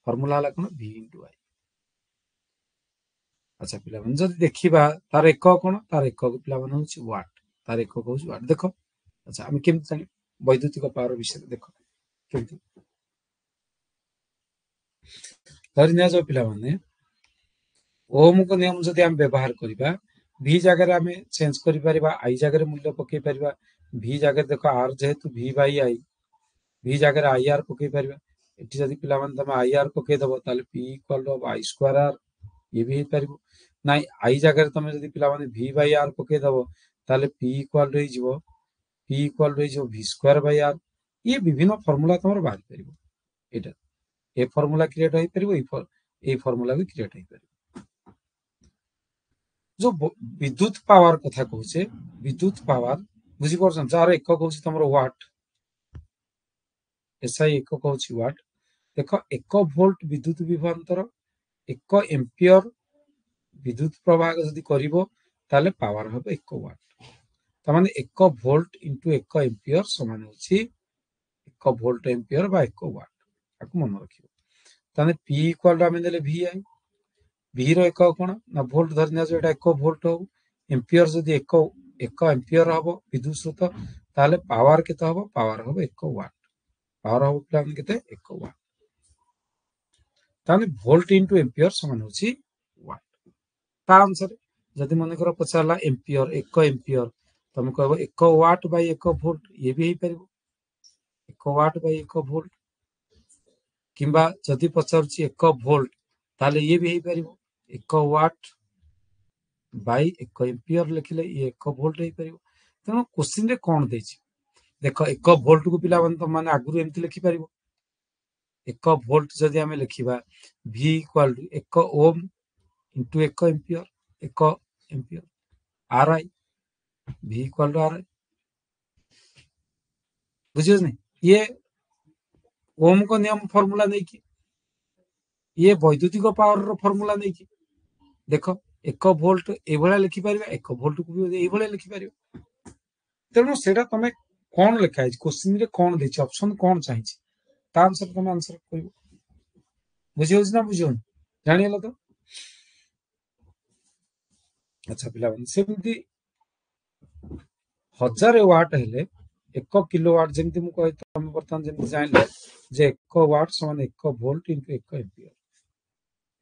ଫର୍ମୁଲା ହେଲା କଣ? V into I। ଆଚ୍ଛା ପିଲାମାନେ ଯଦି ଦେଖିବା ତାର ଏକକ କଣ? ତାର ଏକକ ପିଲାମାନେ ହଉଛି ୱାଟ। ତାର ଏକକ ହଉଛି ୱାଟ। ଦେଖ, ଆଚ୍ଛା ଆମେ କେମିତି ଜାଣିବା ବୈଦ୍ୟୁତିକ ପାୱାର ବିଷୟରେ? ଦେଖ କେମିତି। ଧରି ନିଆଯାଉ ପିଲାମାନେ ଓମଙ୍କ ନିୟମ ଯଦି ଆମେ ବ୍ୟବହାର କରିବା, V ଜାଗାରେ ଆମେ ଚେଞ୍ଜ କରିପାରିବା, I ଜାଗାରେ ମୂଲ୍ୟ ପକେଇ ପାରିବା। V ଜାଗାରେ ଦେଖ R ଯେହେତୁ V ବାଇ I, V ଜାଗାରେ IR ପକେଇ ପାରିବା। ଏଠି ଯଦି ପିଲାମାନେ ତମେ IR ପକେଇଦବ ତାହେଲେ P equal to I square R, ଇଏ ବି ହେଇପାରିବ। ନାଇଁ I ଜାଗାରେ ତମେ ଯଦି ପିଲାମାନେ V ବାଇ R ପକେଇଦବ ତାହେଲେ P ଇକ୍ୱାଲ ଟୁ ହେଇଯିବ V ସ୍କୋୟାର ବାଇ R। ଇଏ ବିଭିନ୍ନ ଫର୍ମୁଲା ତମର ବାହାରି ପାରିବ। ଏଇଟା ଏ ଫର୍ମୁଲା କ୍ରିଏଟ ହେଇପାରିବ, ଏଇ ଫର୍ମୁଲା ବି କ୍ରିଏଟ ହେଇପାରିବ। ଯୋଉ ବିଦ୍ୟୁତ ପାୱାର କଥା କହୁଛେ, ବିଦ୍ୟୁତ ପାୱାର ବୁଝିପାରୁଛନ୍ତି, ଯାହାର ଏକକ ହଉଛି ତମର ୱାଟ। SI ଏକକ ହଉଛି ୱାଟ। ଦେଖ, 1 ଭୋଲ୍ଟ ବିଦ୍ୟୁତ ବିଭବାନ୍ତର 1 ଏମ୍ପିୟର ବିଦ୍ୟୁତ ପ୍ରବାହ ଯଦି କରିବ ତାହେଲେ ପାୱାର ହବ 1 ୱାଟ। ତାମାନେ 1 ଭୋଲ୍ଟ ଇଣ୍ଟୁ 1 ଏମ୍ପିୟର ସମାନ ହଉଛି 1 ଭୋଲ୍ଟ ଏମ୍ପିୟର ବା 1 ୱାଟ। ତାକୁ ମନେ ରଖିବ। ତାହେଲେ P ଇକ୍ୱାଲ ଆମେ ଦେଲେ VI। V ର ଏକକ କଣ? ନା ଭୋଲ୍ଟ। ଧରି ନିଆଯାଉ ଏଟା 1 ଭୋଲ୍ଟ ହଉ। ଏମ୍ପିୟର ଯଦି 1 ଏମ୍ପିୟର ହବ ବିଦ୍ୟୁତ ସ୍ରୋତ, ତାହେଲେ ପାୱାର କେତେ ହବ? ପାୱାର ହବ 1 ୱାଟ। ପାୱାର ହବ ପିଲାମାନେ କେତେ? 1 ୱାଟ। ତାହେଲେ ଭୋଲ୍ଟ ଇଣ୍ଟୁ ଏମ୍ପିୟର ସମାନ ହଉଛି ୱାଟ। ତା ଅନୁସାରେ ଯଦି ମନେକର ପଚାରିଲା ଏମ୍ପିୟର, 1 ଏମ୍ପିୟର, ତମେ କହିବ 1 ୱାଟ ବାଇ 1 ଭୋଲ୍ଟ, ଇଏ ବି ହେଇପାରିବ 1 ୱାଟ ବାଇ 1 ଭୋଲ୍ଟ। କିମ୍ବା ଯଦି ପଚାରୁଛି 1 ଭୋଲ୍ଟ, ତାହେଲେ ଇଏ ବି ହେଇପାରିବ 1 ୱାଟ ବାଇ 1 ଏମ୍ପିୟର ଲେଖିଲେ ଇଏ 1 ଭୋଲ୍ଟ ହେଇପାରିବ। ତେଣୁ କୋଶ୍ଚିନ ରେ କଣ ଦେଇଛି ଦେଖ, 1 ଭୋଲ୍ଟ କୁ ପିଲାମାନେ ତମାନେ ଆଗରୁ ଏମିତି ଲେଖିପାରିବ। 1 ଭୋଲ୍ଟ ଯଦି ଆମେ ଲେଖିବା V equal to 1 Om into 1 Ampere, 1 Ampere RI, V equal to RI। ବୁଝିପାରୁଛନ୍ତି? ଇଏ ଓମଙ୍କ ନିୟମ ଫର୍ମୁଲା ନେଇକି, ଇଏ ବୈଦ୍ୟୁତିକ ପାୱାର ର ଫର୍ମୁଲା ନେଇକି। ଦେଖ, 1 ଭୋଲ୍ଟ ଏଇଭଳିଆ ଲେଖିପାରିବା, 1 ଭୋଲ୍ଟ କୁ ବି ଏଇଭଳିଆ ଲେଖିପାରିବା। ତେଣୁ ସେଇଟା ତମେ କଣ ଲେଖା ହେଇଛି, କୋଶ୍ଚିନ ରେ କଣ ଦେଇଛି, ଅପସନ କଣ ଚାହିଁଛି, ତା ଅନୁସାରେ ତମେ ଆନ୍ସର କରିବ। ବୁଝି ହଉଛି ନା ବୁଝିହଉନି? ଜାଣିଗଲ ତ? ଆଚ୍ଛା ପିଲାମାନେ, ସେମିତି 1000 ୱାଟ ହେଲେ 1 କିଲୋ ୱାଟ, ଯେମିତି ମୁଁ କହି ତମେ ବର୍ତ୍ତମାନ ଯେମିତି ଜାଣିଲ ଯେ 1 ୱାଟ ସମାନ 1 ଭୋଲ୍ଟ ଇଣ୍ଟୁ 1 ଏମ୍ପିୟର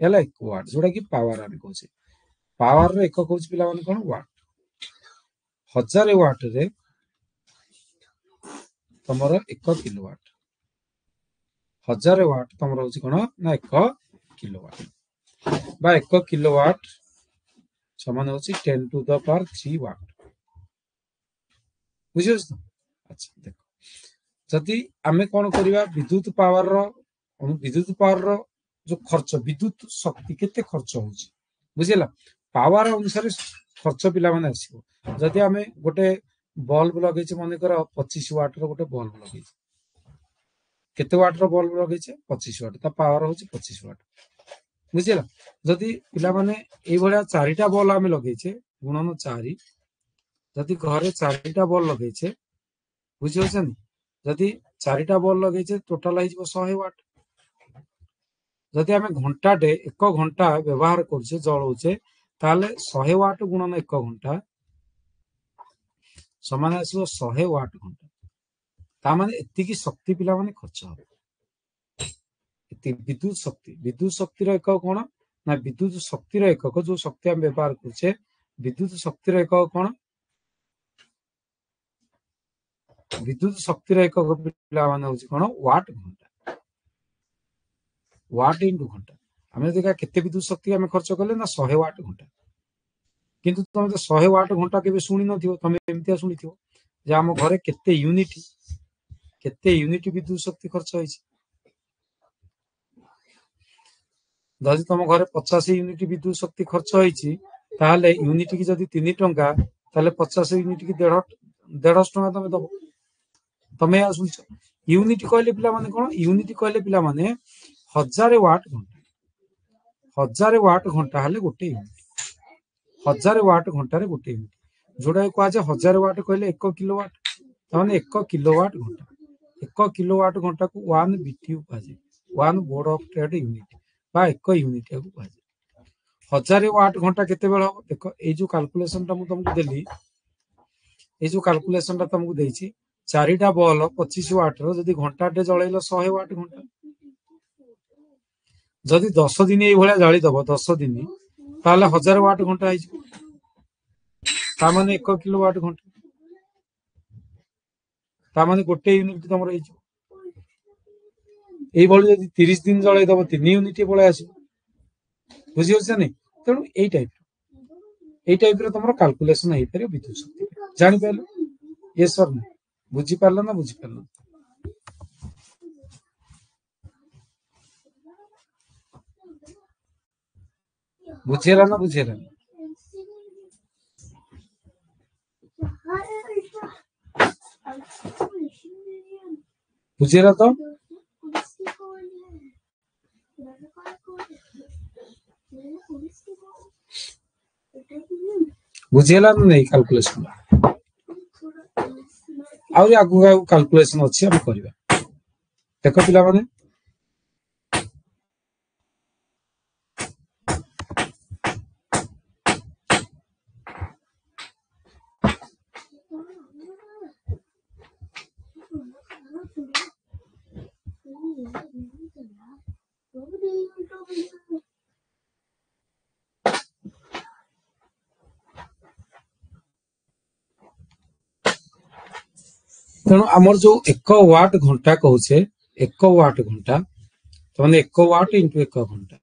ହେଲା 1 ୱାଟ, ଯୋଉଟା କି ପାୱାର ଆମେ କହୁଛେ। ପାୱାର ର ଏକକ ହଉଛି ପିଲାମାନେ କଣ? ୱାଟ। 1000 ୱାଟ ରେ ତମର 1 କିଲୋ ୱାଟ। 1000 ୱାଟ ତମର ହଉଛି କଣ? ନା 1 କିଲୋ ୱାଟ ବା 1 କିଲୋ ୱାଟ ସମାନ ହଉଛି 10 ଟୁ ଦ ପାୱାର 3 ୱାଟ। ବୁଝିପାରୁଛ ତ? ଆଚ୍ଛା ଦେଖ, ଯଦି ଆମେ କଣ କରିବା, ବିଦ୍ୟୁତ ପାୱାର ର विद्युत पावर जो खर्च विद्युत शक्ति केते खर्च होउची बुझिला पावर अनुसार खर्च पिला माने आसीबो जदि आमे गोटे बल्ब लगेचे मन कर 25 वाट रो गोटे बल्ब लगेचे केते वाट रो बल्ब लगेचे 25 वाट ता पावर होची 25 वाट बुझिला जदि पिला माने ए भलिया चारिटा बल्ब आमे लगेचे गुणन 4 जदि घरे चारिटा बल्ब लगेचे बुझियोछन जदि चारिटा बल्ब लगेचे टोटल आइजबो 100 वाट जदि आमे घंटाटे 1 घंटा व्यवहार करछे जळौछे ताले 100 वाट गुणन 1 घंटा समान आसो 100 वाट घंटा ता माने एतिकी शक्ति पिला माने खर्च हो एति विद्युत शक्ति रो एकक कोन ना विद्युत शक्ति रो एकक जो शक्ति हम व्यवहार करछे विद्युत शक्ति रो एकक कोन विद्युत शक्ति रो एकक पिला माने होची कोन वाट घंटा वाट इनटू घंटा हमें देखा केते विद्युत शक्ति हमें खर्च करले ना 100 वाट घंटा किंतु तुम तो 100 वाट घंटा केबे सुनी नथियो तमे एमतिया सुनिथियो जे हम घरे केते यूनिट विद्युत शक्ति खर्च होइछि जदि तुम घरे 50 यूनिट विद्युत शक्ति खर्च होइछि ताहले यूनिट की जदि 3 टंका ताहले 50 यूनिट की 1.5 टंका तमे दबो तमे आ सुनिछ यूनिट कहले पिला माने कोन यूनिट कहले पिला माने 1000 वाट घंटा 1000 वाट घंटा हले गोटे यूनिट 1000 वाट घंटा रे गोटे यूनिट जोडा को आज 1000 वाट कहले 1 किलोवाट ताने 1 किलोवाट घंटा 1 किलोवाट घंटा को 1 बीटीयू पाजे 1 बोर्ड ऑफ ट्रेड यूनिट बा 1 यूनिट को पाजे 1000 वाट घंटा केते बेल हो देखो ए जो कैलकुलेशन ता मु तुमको देली ए जो कैलकुलेशन ता तुमको देइछि चारिटा बॉल 25 वाट रो जदी घंटा टे जळैलो 100 वाट घंटा जदी 10 दिन ए भलिया जाळी दबो 10 दिन ताले 1000 वाट घंटा आइछि ता माने 1 किलोवाट घंटा ता माने गोटे यूनिट तमर आइछि এই ভଳି যদি 30 দিন জळै দব 3 यूनिट পळे आसी बुझि होछ नै तेणु এই টাইপ रो तमर कैलकुलेशन हेइ पारे विद्युत शक्ति जानि पालो ये सर बुझि पारला ना बुझि पारला बुझेला ना बुझेला बुझेला तो बुझेला नै कैलकुलेशन आउरी आगु कैलकुलेशन अछि हम करबा देखो पिला माने तेणु आमर जो 1 वाट घंटा कहूचे 1 वाट घंटा तो 1 वाट इंटू 1 घंटा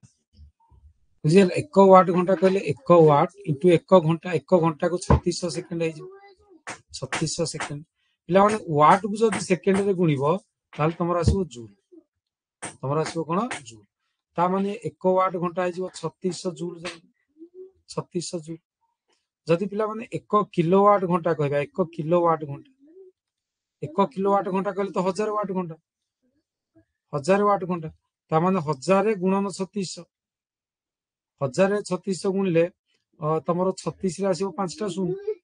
बुझे 1 वाट घंटा कहले 1 वाट इंटू 1 घंटा 1 घंटा को 3600 सेकंड है 3600 सेकंड पिला माने वाट को जदी सेकंड रे गुणिबो ताल तमर आसीबो जूल तमर आसीबो कोन जूल ता माने 1 वाट घंटा आइजो 3600 जूल 3600 जूल जदी पिला माने 1 किलोवाट घंटा कहबा 1 किलोवाट घंटा 1 किलोवाट घंटा कहले तो 1000 वाट घंटा 1000 वाट घंटा ता माने 1000 गुणन 3600 1000 3600 गुणिले तमरो 36 रे आसीबो 5टा शून्य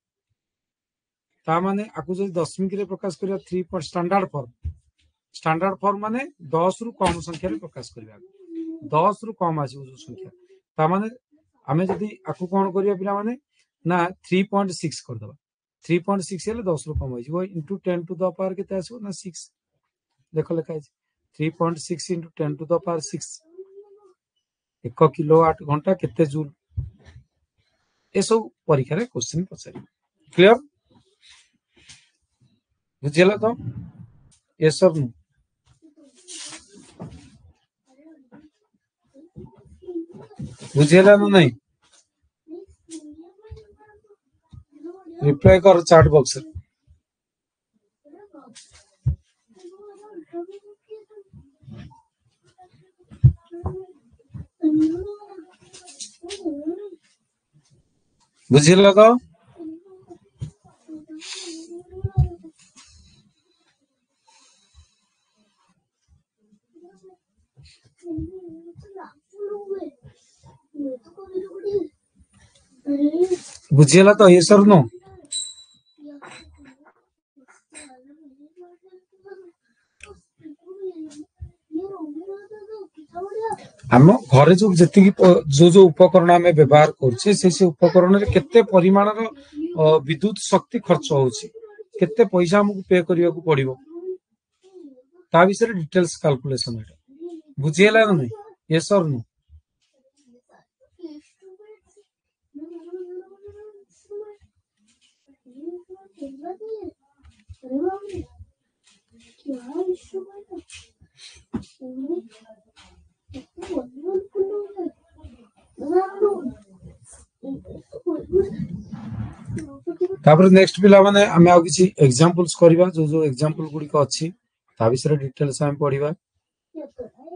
ता माने आकु जदी दशमिक रे प्रकाश करिया 3 स्टैंडर्ड फॉर्म माने 10 रु कम संख्या रे प्रकाश करिया 10 रु कम आसीबो जो संख्या ता माने हमें जदी आकु कोन करिया पिला माने ना 3.6 कर दबा 3.6 हेले 10 रु कम आइबो इनटू 10 टू द पावर केते आसीबो ना 6 देखो लिखा है 3.6 into 10 to the power 6 1 kilowatt घंटा केते जूल ए सब परीक्षा रे क्वेश्चन पछारी क्लियर बुझिला तो यस सर नो बुझिला ना नहीं रिप्लाई कर चैट बॉक्स रे ବୁଝିଲ ତ? ବୁଝିହେଲା ତ? yes or no? ଆମ ଘରେ ଯୋଉ ଯେତିକି ଯୋଉ ଉପକରଣ ଆମେ ବ୍ୟବହାର କରୁଛେ ସେ ଉପକରଣରେ କେତେ ପରିମାଣର ବିଦ୍ୟୁତ ଶକ୍ତି ଖର୍ଚ୍ଚ ହଉଛି, କେତେ ପଇସା ଆମକୁ ପେ କରିବାକୁ ପଡିବ, ତା ବିଷୟରେ ଡିଟେଲ୍ସ କାଲକୁଲେସନ ଏଟା। ବୁଝିହେଲା ନା ନାଇଁ? yes or no? ତାପରେ ନେକ୍ସଟ ପିଲାମାନେ ଆମେ ଆଉ କିଛି ଏକ୍ସାମ୍ପଲ୍ସ କରିବା, ଯୋଉ ଏକ୍ସାମ୍ପଲ ଗୁଡିକ ଅଛି ତା ବିଷୟରେ ଡିଟେଲ୍ସ ଆମେ ପଢିବା।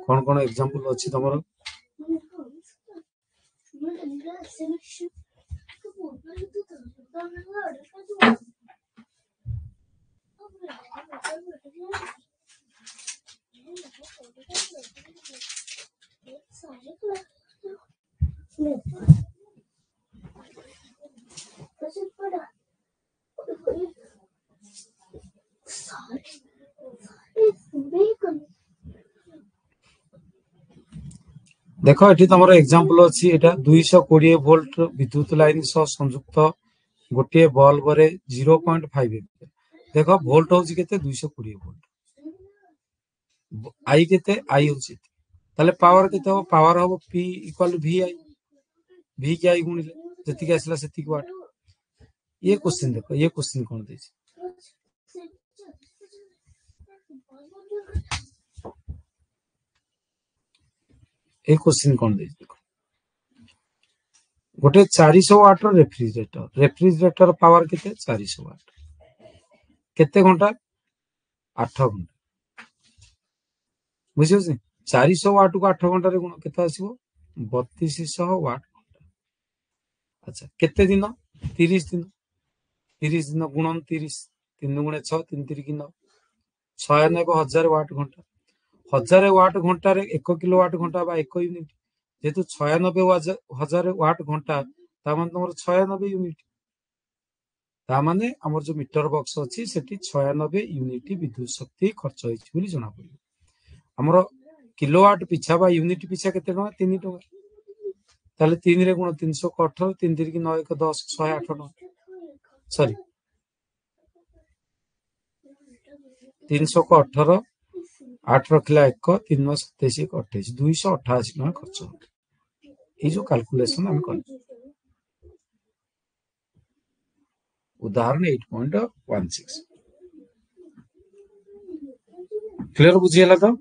କଣ କଣ ଏକ୍ସାମ୍ପଲ ଅଛି ତମର? ଦେଖ ଏଠି ତମର ଏକ୍ସାମ୍ପଲ ଅଛି, ଏଟା 220 ଭୋଲ୍ଟ ବିଦ୍ୟୁତ ଲାଇନ ସହ ସଂଯୁକ୍ତ ଗୋଟିଏ ବଲ୍ବରେ 0.5 एम्पियर। ଦେଖ ଭୋଲ୍ଟ ହଉଛି କେତେ? 220 ଭୋଲ୍ଟ। ଆଇ କେତେ? ଆଇ ହଉଛି ତାহଲେ ପାୱାର କେତେ ହବ? ପାୱାର ହବ P ଇକ୍ୱାଲ ଭି ଆଇ, ଭି କି ଆଇ ଗୁଣିଲେ ଯେତିକି ଆସିଲା ସେତିକି ୱାଟ। ये क्वेश्चन देखो, ये क्वेश्चन कौन ଦେଇଛି? ଏ क्वेश्चन कौन ଦେଇଛି ଦେଖ। गोटे 400 वाट रेफ्रिजरेटर पावर केते? 400 वाट। केते घंटा? 8 घंटा। बुझियो 400 वाट को 8 घंटा रे गुण केते आसीबो? 3200 वाट। अच्छा केते दिन? 30 दिन। 30 दिन गुणन 30, 3 गुणे 6, 3 3 9, 96,000 वाट घंटा। 1000 वाट घंटा रे 1 किलो वाट घंटा बा 1 यूनिट, जेतु 96,000 वाट घंटा ता माने तमर 96 यूनिट। ता माने हमर जो मीटर बॉक्स अछि सेठी 96 यूनिट विद्युत शक्ति खर्च होइछि बोली जଣା पड़ियो। हमर किलोवाट पिछा बा यूनिट पिछा केते टका? 3 टका। ताले 3 रे गुण 318, 3 3 9 1 10, 108 टका। सॉरी 318, 8 रखिला 1, 3 27 28, 288 टका खर्च हो। ये जो कैलकुलेशन हम कर उदाहरण 8.16 क्लियर बुझिएला तो?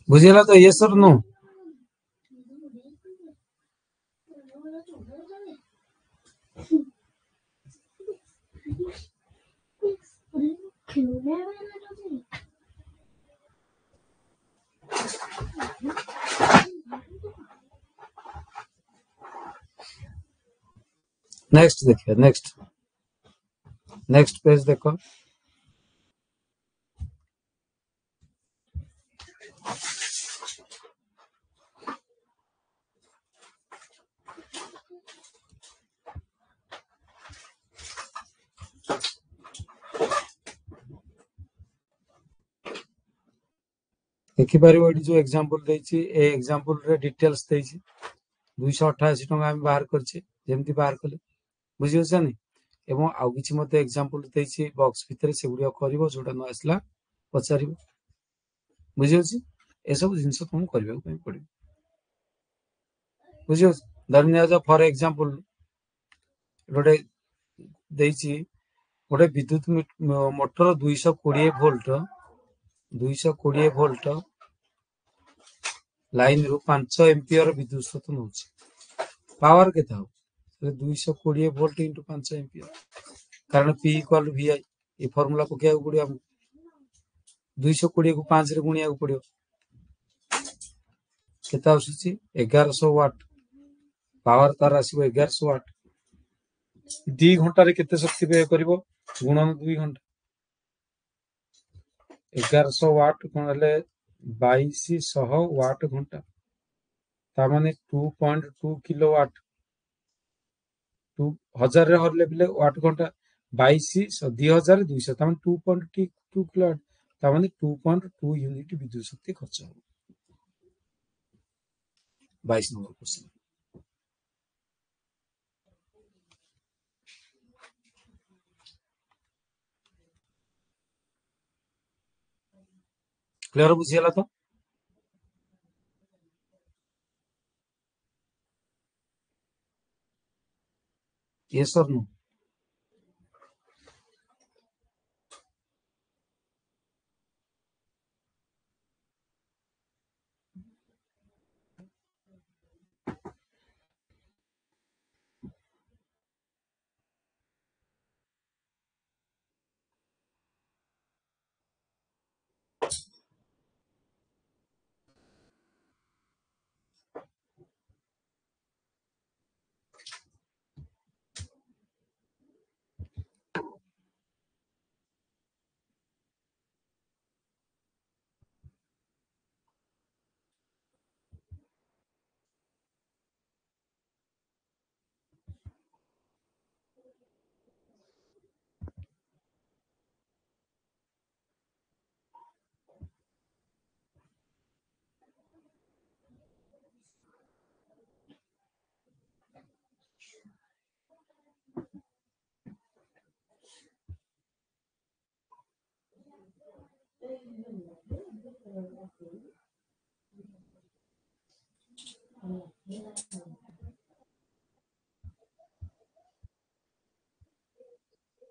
बुझिएला तो? यस और नो? नेक्स्ट देखिए, नेक्स्ट पेज देखो। देखिपार ये जो एग्जांपल देछि ए एग्जांपल रे डिटेल्स देछि 288 टका हम बाहर करछे जेमति बाहर कले बुझियो छनी। एवं आउ किछि मते एग्जांपल देछि बॉक्स भितर से गुडियो करबो जोटा न आसला पचारिबो बुझियो छी। ए सब जिंस तुम करबा पई पड़िबो बुझियो। धन्य जा फॉर एग्जांपल गोटे देछि गोटे विद्युत मोटर 220 वोल्ट लाइन रु 5 एम्पियर विद्युत स्रोत नौछि पावर केते हो 220 वोल्ट इंटू 5 एम्पियर कारण P इक्वल VI ये फॉर्मूला पकेया पड़ियो हमको 220 को 5 रे गुणिया पड़ियो केते आସୁଛି 1100 वाट पावर तार आसीबो 1100 वाट 2 घंटा रे केते शक्ति व्यय करिवो गुणन 2 घंटा 1100 वाट कोन हेले 2200 वाट घंटा ता माने 2.2 किलो वाट 2000 रे हर लेवल वाट घंटा 2200 2200 ता माने 2.2 किलो वाट ता माने 2.2 यूनिट विद्युत शक्ति खर्च हो 22 नंबर क्वेश्चन क्लियर बुझियला तो यस और नो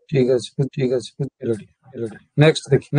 ठीक है रेडी रेडी नेक्स्ट देखी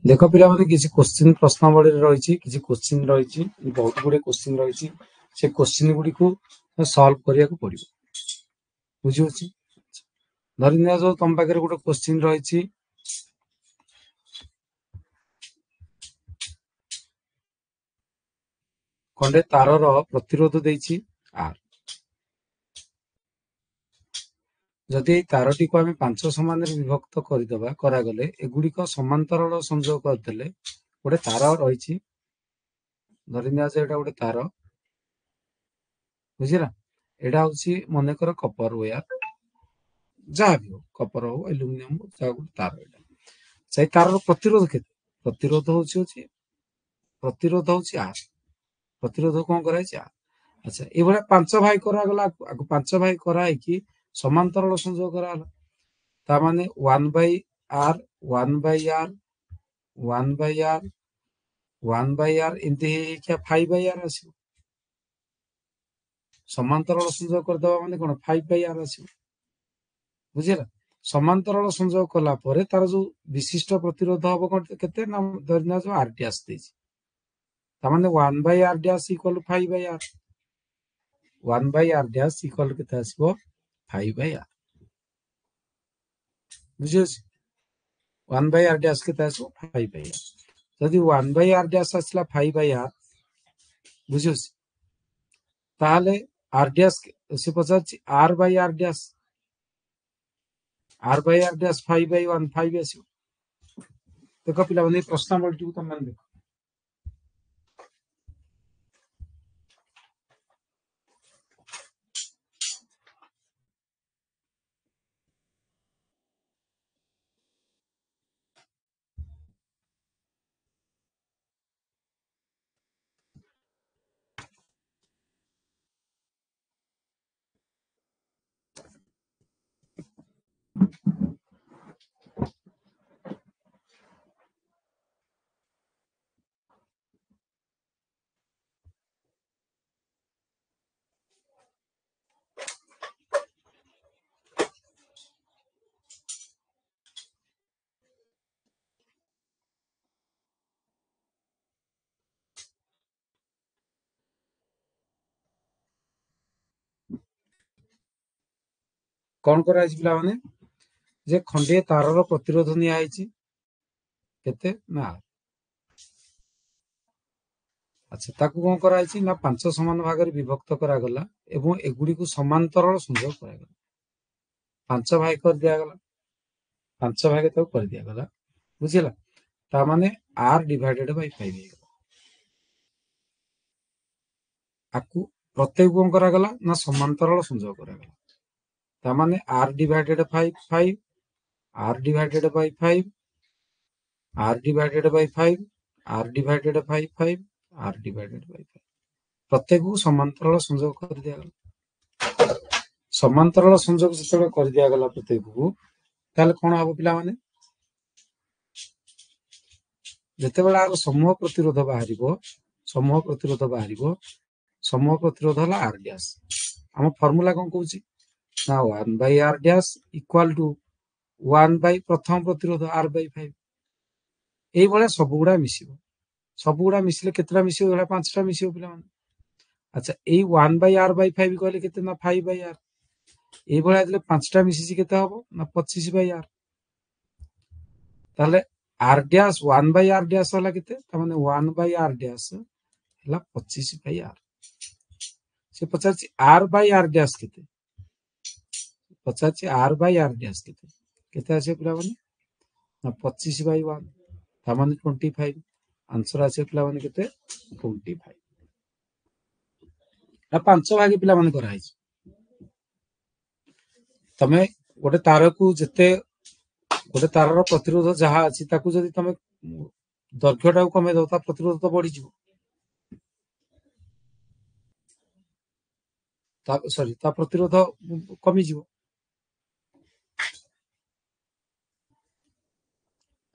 देखो पिला माने किसी क्वेश्चन प्रश्नावली रही किसी क्वेश्चन रही बहुत गुडे क्वेश्चन रही से क्वेश्चन गुडी को सॉल्व करिया को पड़िबो बुझी होची धरि निया जो तम पाखरे गुटे क्वेश्चन रही खंडे तारर प्रतिरोध देछि आर जदि एई तारटी को आमे 5 समान रे विभक्त करदबा करागले एगुडिक समांतरल संयोग करदेले गोटे तार रही धरि निया जे एटा गोटे तार बुझिला एटा होची मनेकर कपर वायर जहाँ भी हो कपर हो एल्युमिनियम हो जहाँ गोटे तार एटा से तारर प्रतिरोध केते प्रतिरोध होची आर प्रतिरोध कौन कराई आर अच्छा ये 5 भाई करागला 5 भाई कराई कि समांतरल संयोग कराला ता माने 1 by R 1 by R 1 by R 1 by R एमती क्या 5 बाय आर आसी समांतरल संयोग करदबा माने कोन 5 बाय आर आसी बुझिला समांतरल संयोग कला परे तार जो विशिष्ट प्रतिरोध हबो केते ना धरना जो आर टी आस्ते ता माने 1 by R dash equal 5 by R 1 by R dash equal केते आसीबो 5 बाय आर बुझियो 1 बाय आर डैश केते आसीबो 5 बाय आर जदि 1 बाय आर डैश आसला 5 बाय आर बुझियो ताहले आर डैश से पचाच R by R dash R by R dash 5 by 1 5 आसीबो देखो पिला बने प्रश्न बोलटी को तम देखो कौन कराई पिलाने जे खंडे तारर प्रतिरोध नियाई केते ना अच्छा ताकू कौन कराई ना 5 समान भाग में विभक्त करागला एवं एगुड़ी को समांतरल संयोग करागला 5 भाग कर दिया गला 5 भाग तक कर दिया गला बुझिला ता माने r डिवाइडेड बाय 5 हे आकु प्रत्येक कौन करागला ना समांतरल संयोग करागला ता माने r divided by 5 r divided by 5 r divided by 5 r divided by 5 r divided by 5 प्रत्येक को समांतरल संयोग कर दिया गला समांतरल संयोग जब कर दिया गला प्रत्येक को ताले कोन हबो पिला माने जते बेला आर समूह प्रतिरोध बाहरिबो समूह प्रतिरोध हला r डैश हम फार्मूला कोन कहूची ना 1 by r डैश इक्वल टू 1 by प्रथम प्रतिरोध r by 5 एई बळे सब गुडा मिसिले केतरा मिसियो एला 5टा मिसियो पिला माने अच्छा एई 1 by r by 5 कहले केते ना 5 by r एई बळे आदले 5टा मिसिसी केते हबो ना 25 by r ताले r dash 1 by r dash हला केते त माने 1 by r डैश हला 25 by r से 50 r by r डैश केते 50 r by r डैश केते आसे पिला माने ना 25 by 1 त माने 25 आंसर आसे पिला माने केते 25 ना 5 भागे पिला माने करा है तमे गोटे तार को जते गोटे तारर प्रतिरोध जहाँ अच्छी ताकू जदि तमे दैर्घ्यटा कमे दो ता प्रतिरोध तो बढ़ी जिवो ता सॉरी ता प्रतिरोध कमी जिवो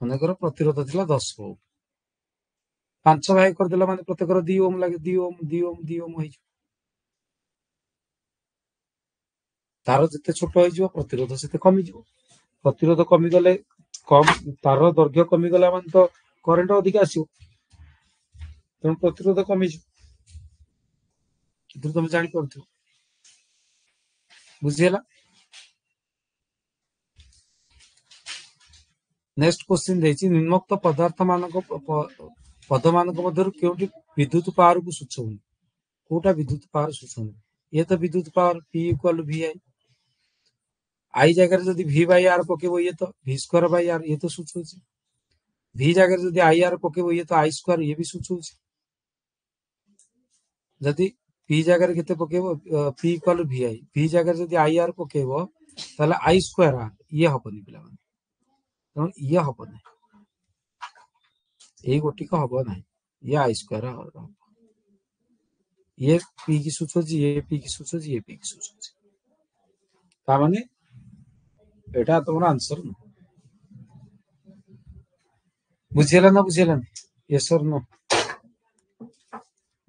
मनकर प्रतिरोध थिला 10 ओम 5 भाग कर देला माने प्रत्येक 2 ओम लागे 2 ओम 2 ओम 2 ओम होई तार जते छोट होई जिवो प्रतिरोध सेते कमी जिवो प्रतिरोध कमी गले कम तार दैर्घ्य कमी गला मान तो करंट अधिक आसीबो तेणु प्रतिरोध कमी जिवो तुम जानि पड़थो बुझियला नेक्स्ट क्वेश्चन देछि निम्नोक्त पदार्थ मानक पद मानक मध्यरु केउटी विद्युत पावर को सूचौनी कोटा विद्युत पावर सूचौनी ये तो विद्युत पावर P इक्वल VI आई जगह जदि V बाय R पकेबो ये तो V स्क्वायर बाय R ये तो सूचौछि V जगह जदि IR पकेबो ये तो I स्क्वायर ये भी सूचौछि जदि P जगह केते पकेबो P इक्वल VI V जगह जदि IR पकेबो ताले I स्क्वायर R ये हबनी पिला माने तो ये हबो नै ए गोटी को हबो नै ये I स्क्वायर हबो ये P की सूचौछि ये P की सूचौछि ये P की सूचौछि ता माने एटा तमरा आंसर न बुझियला ना बुझियला यस और नो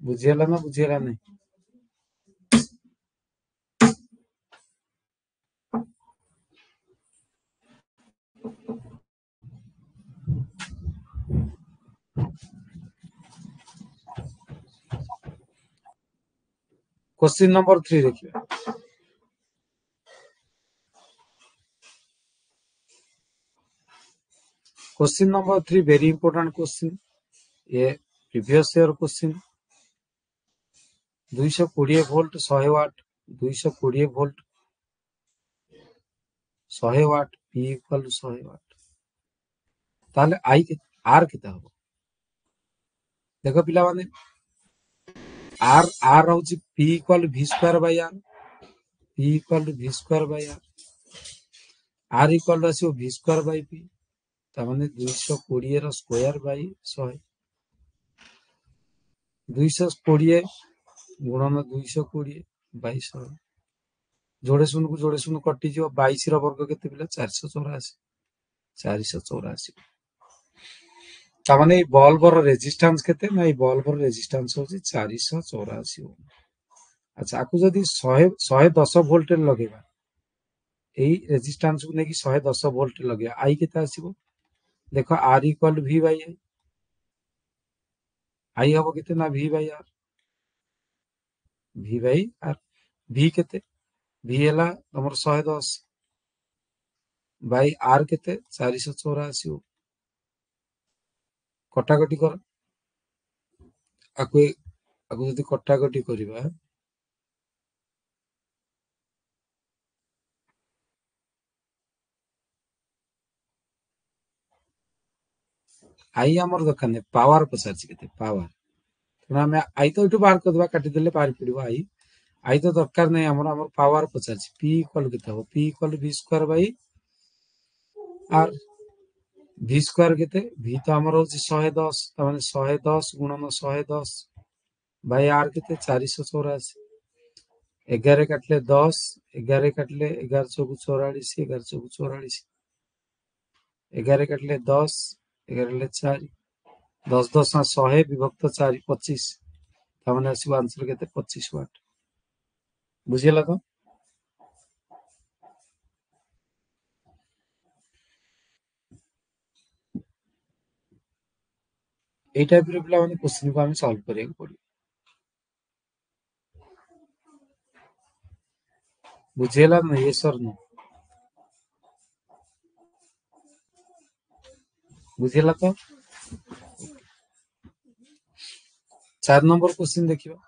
बुझियला ना बुझियला नै क्वेश्चन नंबर 3 देखिए question number 3 very important question ये प्रीवियस ईयर क्वेश्चन 220 वोल्ट 100 वाट 220 वोल्ट 100 वाट P इक्वल 100 वाट ताले I R केता हो देखो पिला माने R होची P equal V square by R P equal V square by R R equal आसीबो V square by P ता माने 220 रो स्क्वायर बाय 100 220 गुणन 220 बाय 100 जोड़े शून्य कटि जो 22 रो वर्ग केते पिला 484 ता माने बल्ब रो रेजिस्टेंस केते ना ई बल्ब रो रेजिस्टेंस होची 484 ओम अच्छा आकु जदी 110 वोल्ट लगेबा एई रेजिस्टेंस को नेकी 110 वोल्ट लगेबा आई केते आसीबो देखो R equal V by I I हबो केते ना V by R V by R V केते V हला हमर 110 बाई आर केते 484 कटाकटी कर आकु आकु जदि कटाकटी करबा आई हमर दरकार नै पावर पचार केते पावर तेणु आम आई तो ये बाहर करदे काटिदेले बाहर पड़ो आई तो दरकार नहीं हमर पावर पचार पी इक्वल के P equal v square by R v square के v तो आमर हूँ 110 तमाने 110 गुणन 110 बाई आर के 484 11 काटले 10 11 काटले 11 चौक 44 11 चौक 44 11 काटले 10 11 4 10 10 100 विभक्त 4 25 तमाने आसो आंसर के 25 वाट बुझीला तो এই টাইপের পিলা মানে কোশ্চেন को আমি সলভ করিବାକୁ পড়িବ बुझेला ना ये सर नो बुझेला तो 4 नंबर क्वेश्चन देखिबा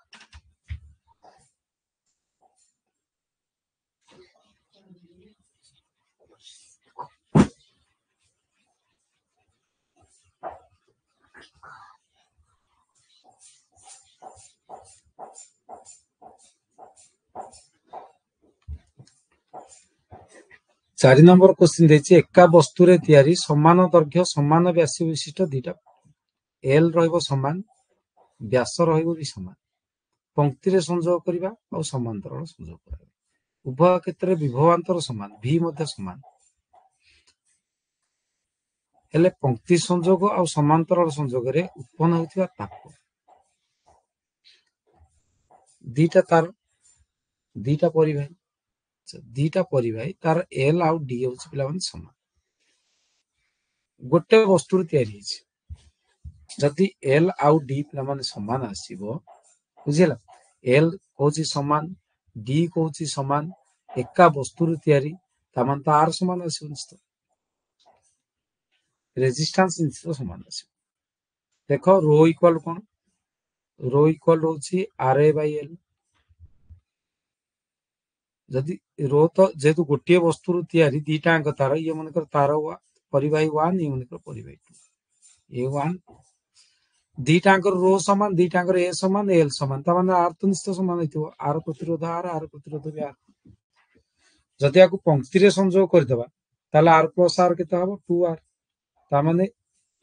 4 नंबर क्वेश्चन देछि एका वस्तु रे तयारी समान दैर्घ्य समान व्यास विशिष्ट दुटा एल रहइबो समान व्यास रहइबो भी समान पंक्ति रे संयोग करिबा और समांतराल संयोग करिबा उभय क्षेत्र रे विभवांतर समान v मध्ये समान हेले पंक्ति संयोग और समांतराल संयोग रे उत्पन्न होतिबा ताप दीटा तार दीटा परिवाही तार एल आउ डी होछि पिला माने समान गोटे वस्तु तयारी जदि एल आउ डी पिला माने समान आसीबो बुझिला एल होछि समान डी होछि समान एका वस्तु तयारी तामान तो आर समान आसीबो निश्चित रेजिस्टेंस निश्चित समान आसीबो देखो रो इक्वल कोन रो इक्वल होछि आर ए बाय एल जदि रो तो जेतु गोटे वस्तु तयारी दीटा अंक तार ये मनकर तार परिवाही 1 ये मनकर परिवाही 2 ए 1 दीटा अंक रो समान दीटा अंक ए समान एल समान ता माने आर तो निश्चित समान हेतिबो आर प्रतिरोध भी आर जदि आकु पंक्ति रे संयोग कर देबा ताले आर प्लस आर केते हबो 2r ता माने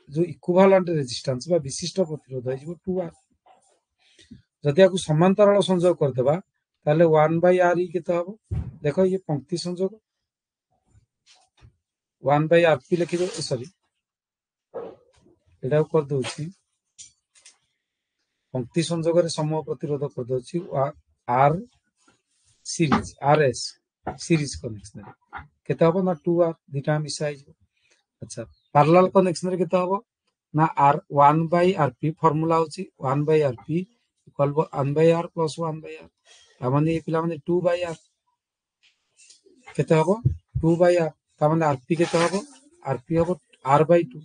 जो इक्विवेलेंट रेजिस्टेंस बा विशिष्ट प्रतिरोध है 2r जदि आकु समांतराल संयोग कर देबा ताले 1/r केते हबो देखो ये पंक्ति संयोग 1/rp लिखि दो सॉरी एटा कर दोछि पंक्ति संयोग रे समूह प्रतिरोध कर दोछि R series RS series connection रे केते हबो ना 2r दिटा मिसाइ जो अच्छा पैरेलल कनेक्शन रे केते हबो ना r 1/rp फार्मूला होछि 1/rp equal 1/r plus 1/r तामाने ए पिला माने 2/r केते हबो 2/r तामाने rp केते हबो rp हबो r/2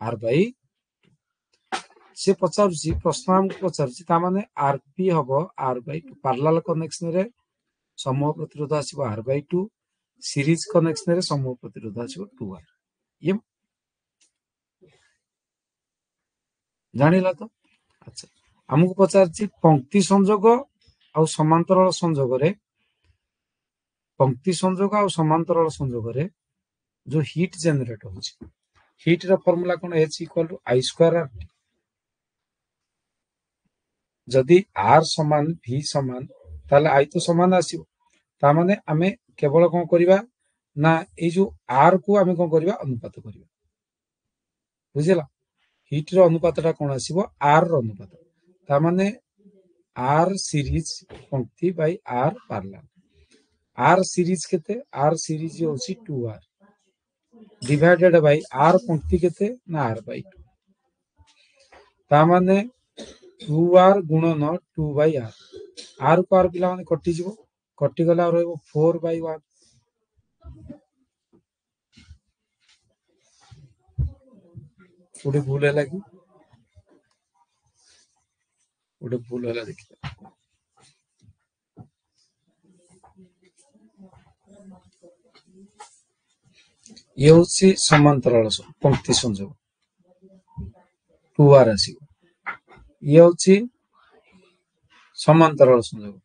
r/2 से पचारुछि प्रश्न हम पचारुछि तामाने rp हबो r/2 पैरेलल कनेक्शन रे समूह प्रतिरोध आसीबो r/2 सीरीज कनेक्शन रे समूह प्रतिरोध आसीबो 2r ये जानिला तो अच्छा हमको पचारछि पंक्ति संयोग और समांतराल संयोग रे पंक्ति संयोग और समांतराल संयोग रे जो हीट जनरेट होछि हीट रा फार्मूला कोन h equal to i square r जदि r समान v समान ताले i तो समान आसीबो ता माने हमें केवल कोन करिबा ना ए जो r को हमें कोन करिबा अनुपात करिबा बुझिला हीट रो अनुपातटा कोन आसीबो r रो अनुपात ता माने r सीरीज पंक्ति by r parallel r series केते r सीरीज होछि 2r डिवाइडेड बाय r पंक्ति केते ना r/2 ता माने 2r गुणन 2/r r को r पिला माने कटि जिवो कटि गला रहइबो 4/1 गोटे भूल है कि गोटे भूल है देखिए ये हूँ समांतराल पंक्ति संजोग 2r आस ये हूँ समांतराल संजोग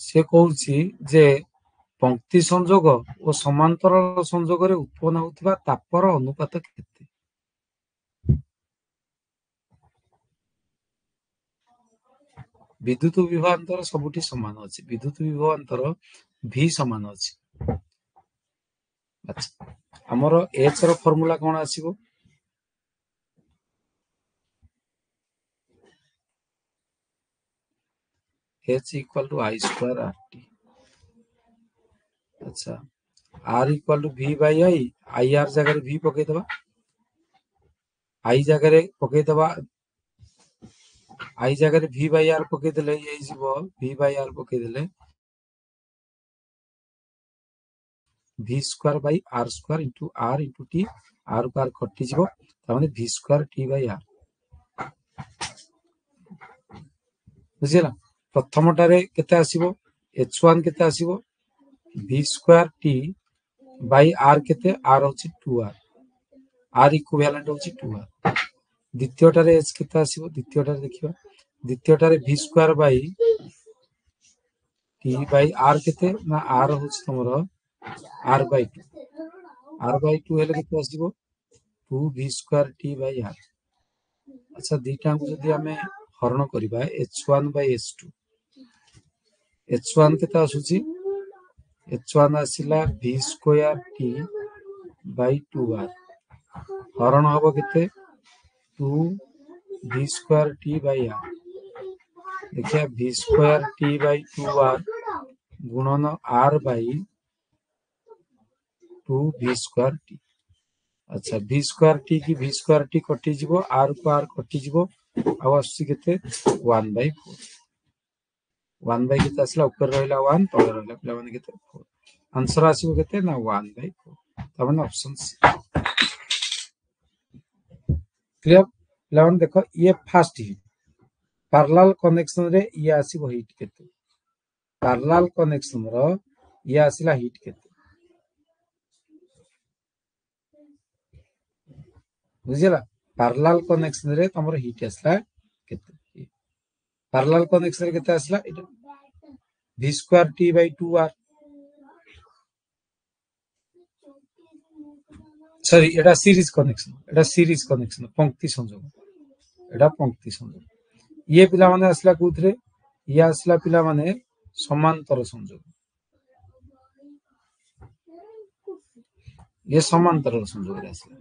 से कहूँ जे पंक्ति संजोग और समांतराल संजोग रे उत्पन्न होता तापर अनुपात केते विद्युत विभवांतर सबुठी समान अच्छी विद्युत विभवांतर v समान अच्छी अच्छा आमर एच रो फॉर्मूला कौन आसीबो h equal to I square R T अच्छा R equal to v by I R जगह v पकई दबा आई जगह पकई दबा आई जगह v बाय आर पकई देले ये जीवो v बाय आर पकई देले v square by R square into T R को आर कटि जीवो त माने v square T by R बुझिला प्रथमटारे केते आसीबो h1 केते आसीबो v square T by R केते आर होची 2r आर इक्विवेलेंट होची 2r द्वितीयटारे h केते आसीबो द्वितीयटारे देखिबा द्वितीयटारे v square by T by R केते ना आर होची तमरो आर बाय 2 हेले केते आसीबो 2v square T by R अच्छा दीटा को जदी हमें हरण करिबा h1 बाय h2 h1 केते आसुची h1 आसिला v square T by 2r हरण हबो केते 2v square T by R देखिए v square T by 2r गुणन r by 2v square T अच्छा v स्क्वायर टी की v स्क्वायर टी कटि जीवो r को r कटि जीवो आ आसी केते 1 बाय 4 1 बाय केते आसला ऊपर रहला 1 तळे रहला पिला माने केते 4 आंसर आसीबो केते ना 1 बाय 4 त माने ऑप्शन सी क्लियर पिला माने देखो ये फास्ट हिट पैरेलल कनेक्शन रे ये आसीबो हिट केते पैरेलल कनेक्शन रो ये आसीला हिट केते बुझिला पैरेलल कनेक्शन रे तमरो हिट आसला केते पैरेलल कनेक्शन रे केते आसला इटा v square t by 2r sorry एटा सीरीज कनेक्शन पंक्ति संयोग एटा पंक्ति संयोग ये पिला माने आसला कोथरे ये आसला पिला माने समांतर संयोग ये समांतर संयोग रे आसला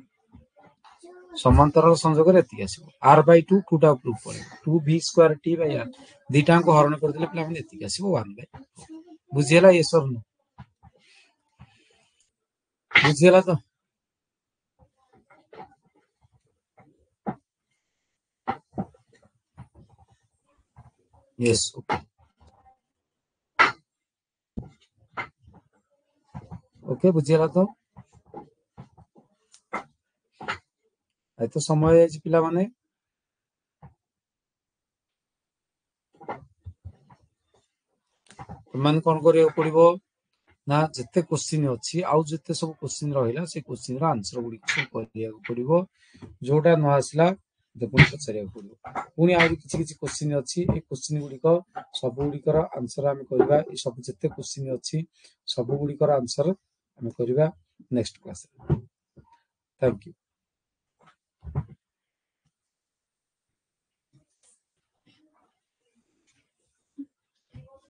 समांतर संयोग रे एति आसीबो r बाय 2 टूटा प्रूफ पड़े 2v square t by r दीटा को हरण कर देले पिला माने एति आसीबो 1 बाय बुझियला ये सब बुझियला तो यस ओके बुझियला तो आई तो समय है पिला माने मन कोन करियो पड़िबो ना जते क्वेश्चन अछि आउ जते सब क्वेश्चन रहिला से क्वेश्चन रा आंसर गुडी को करिया पड़िबो जोटा न आसला देखो पचारिया पड़िबो पुनी आउ किछि किछि क्वेश्चन अछि ए क्वेश्चन गुडी को सब गुडी कर आंसर हम करबा ए सब जते क्वेश्चन अछि सब गुडी कर आंसर हम करबा नेक्स्ट क्लास थैंक यू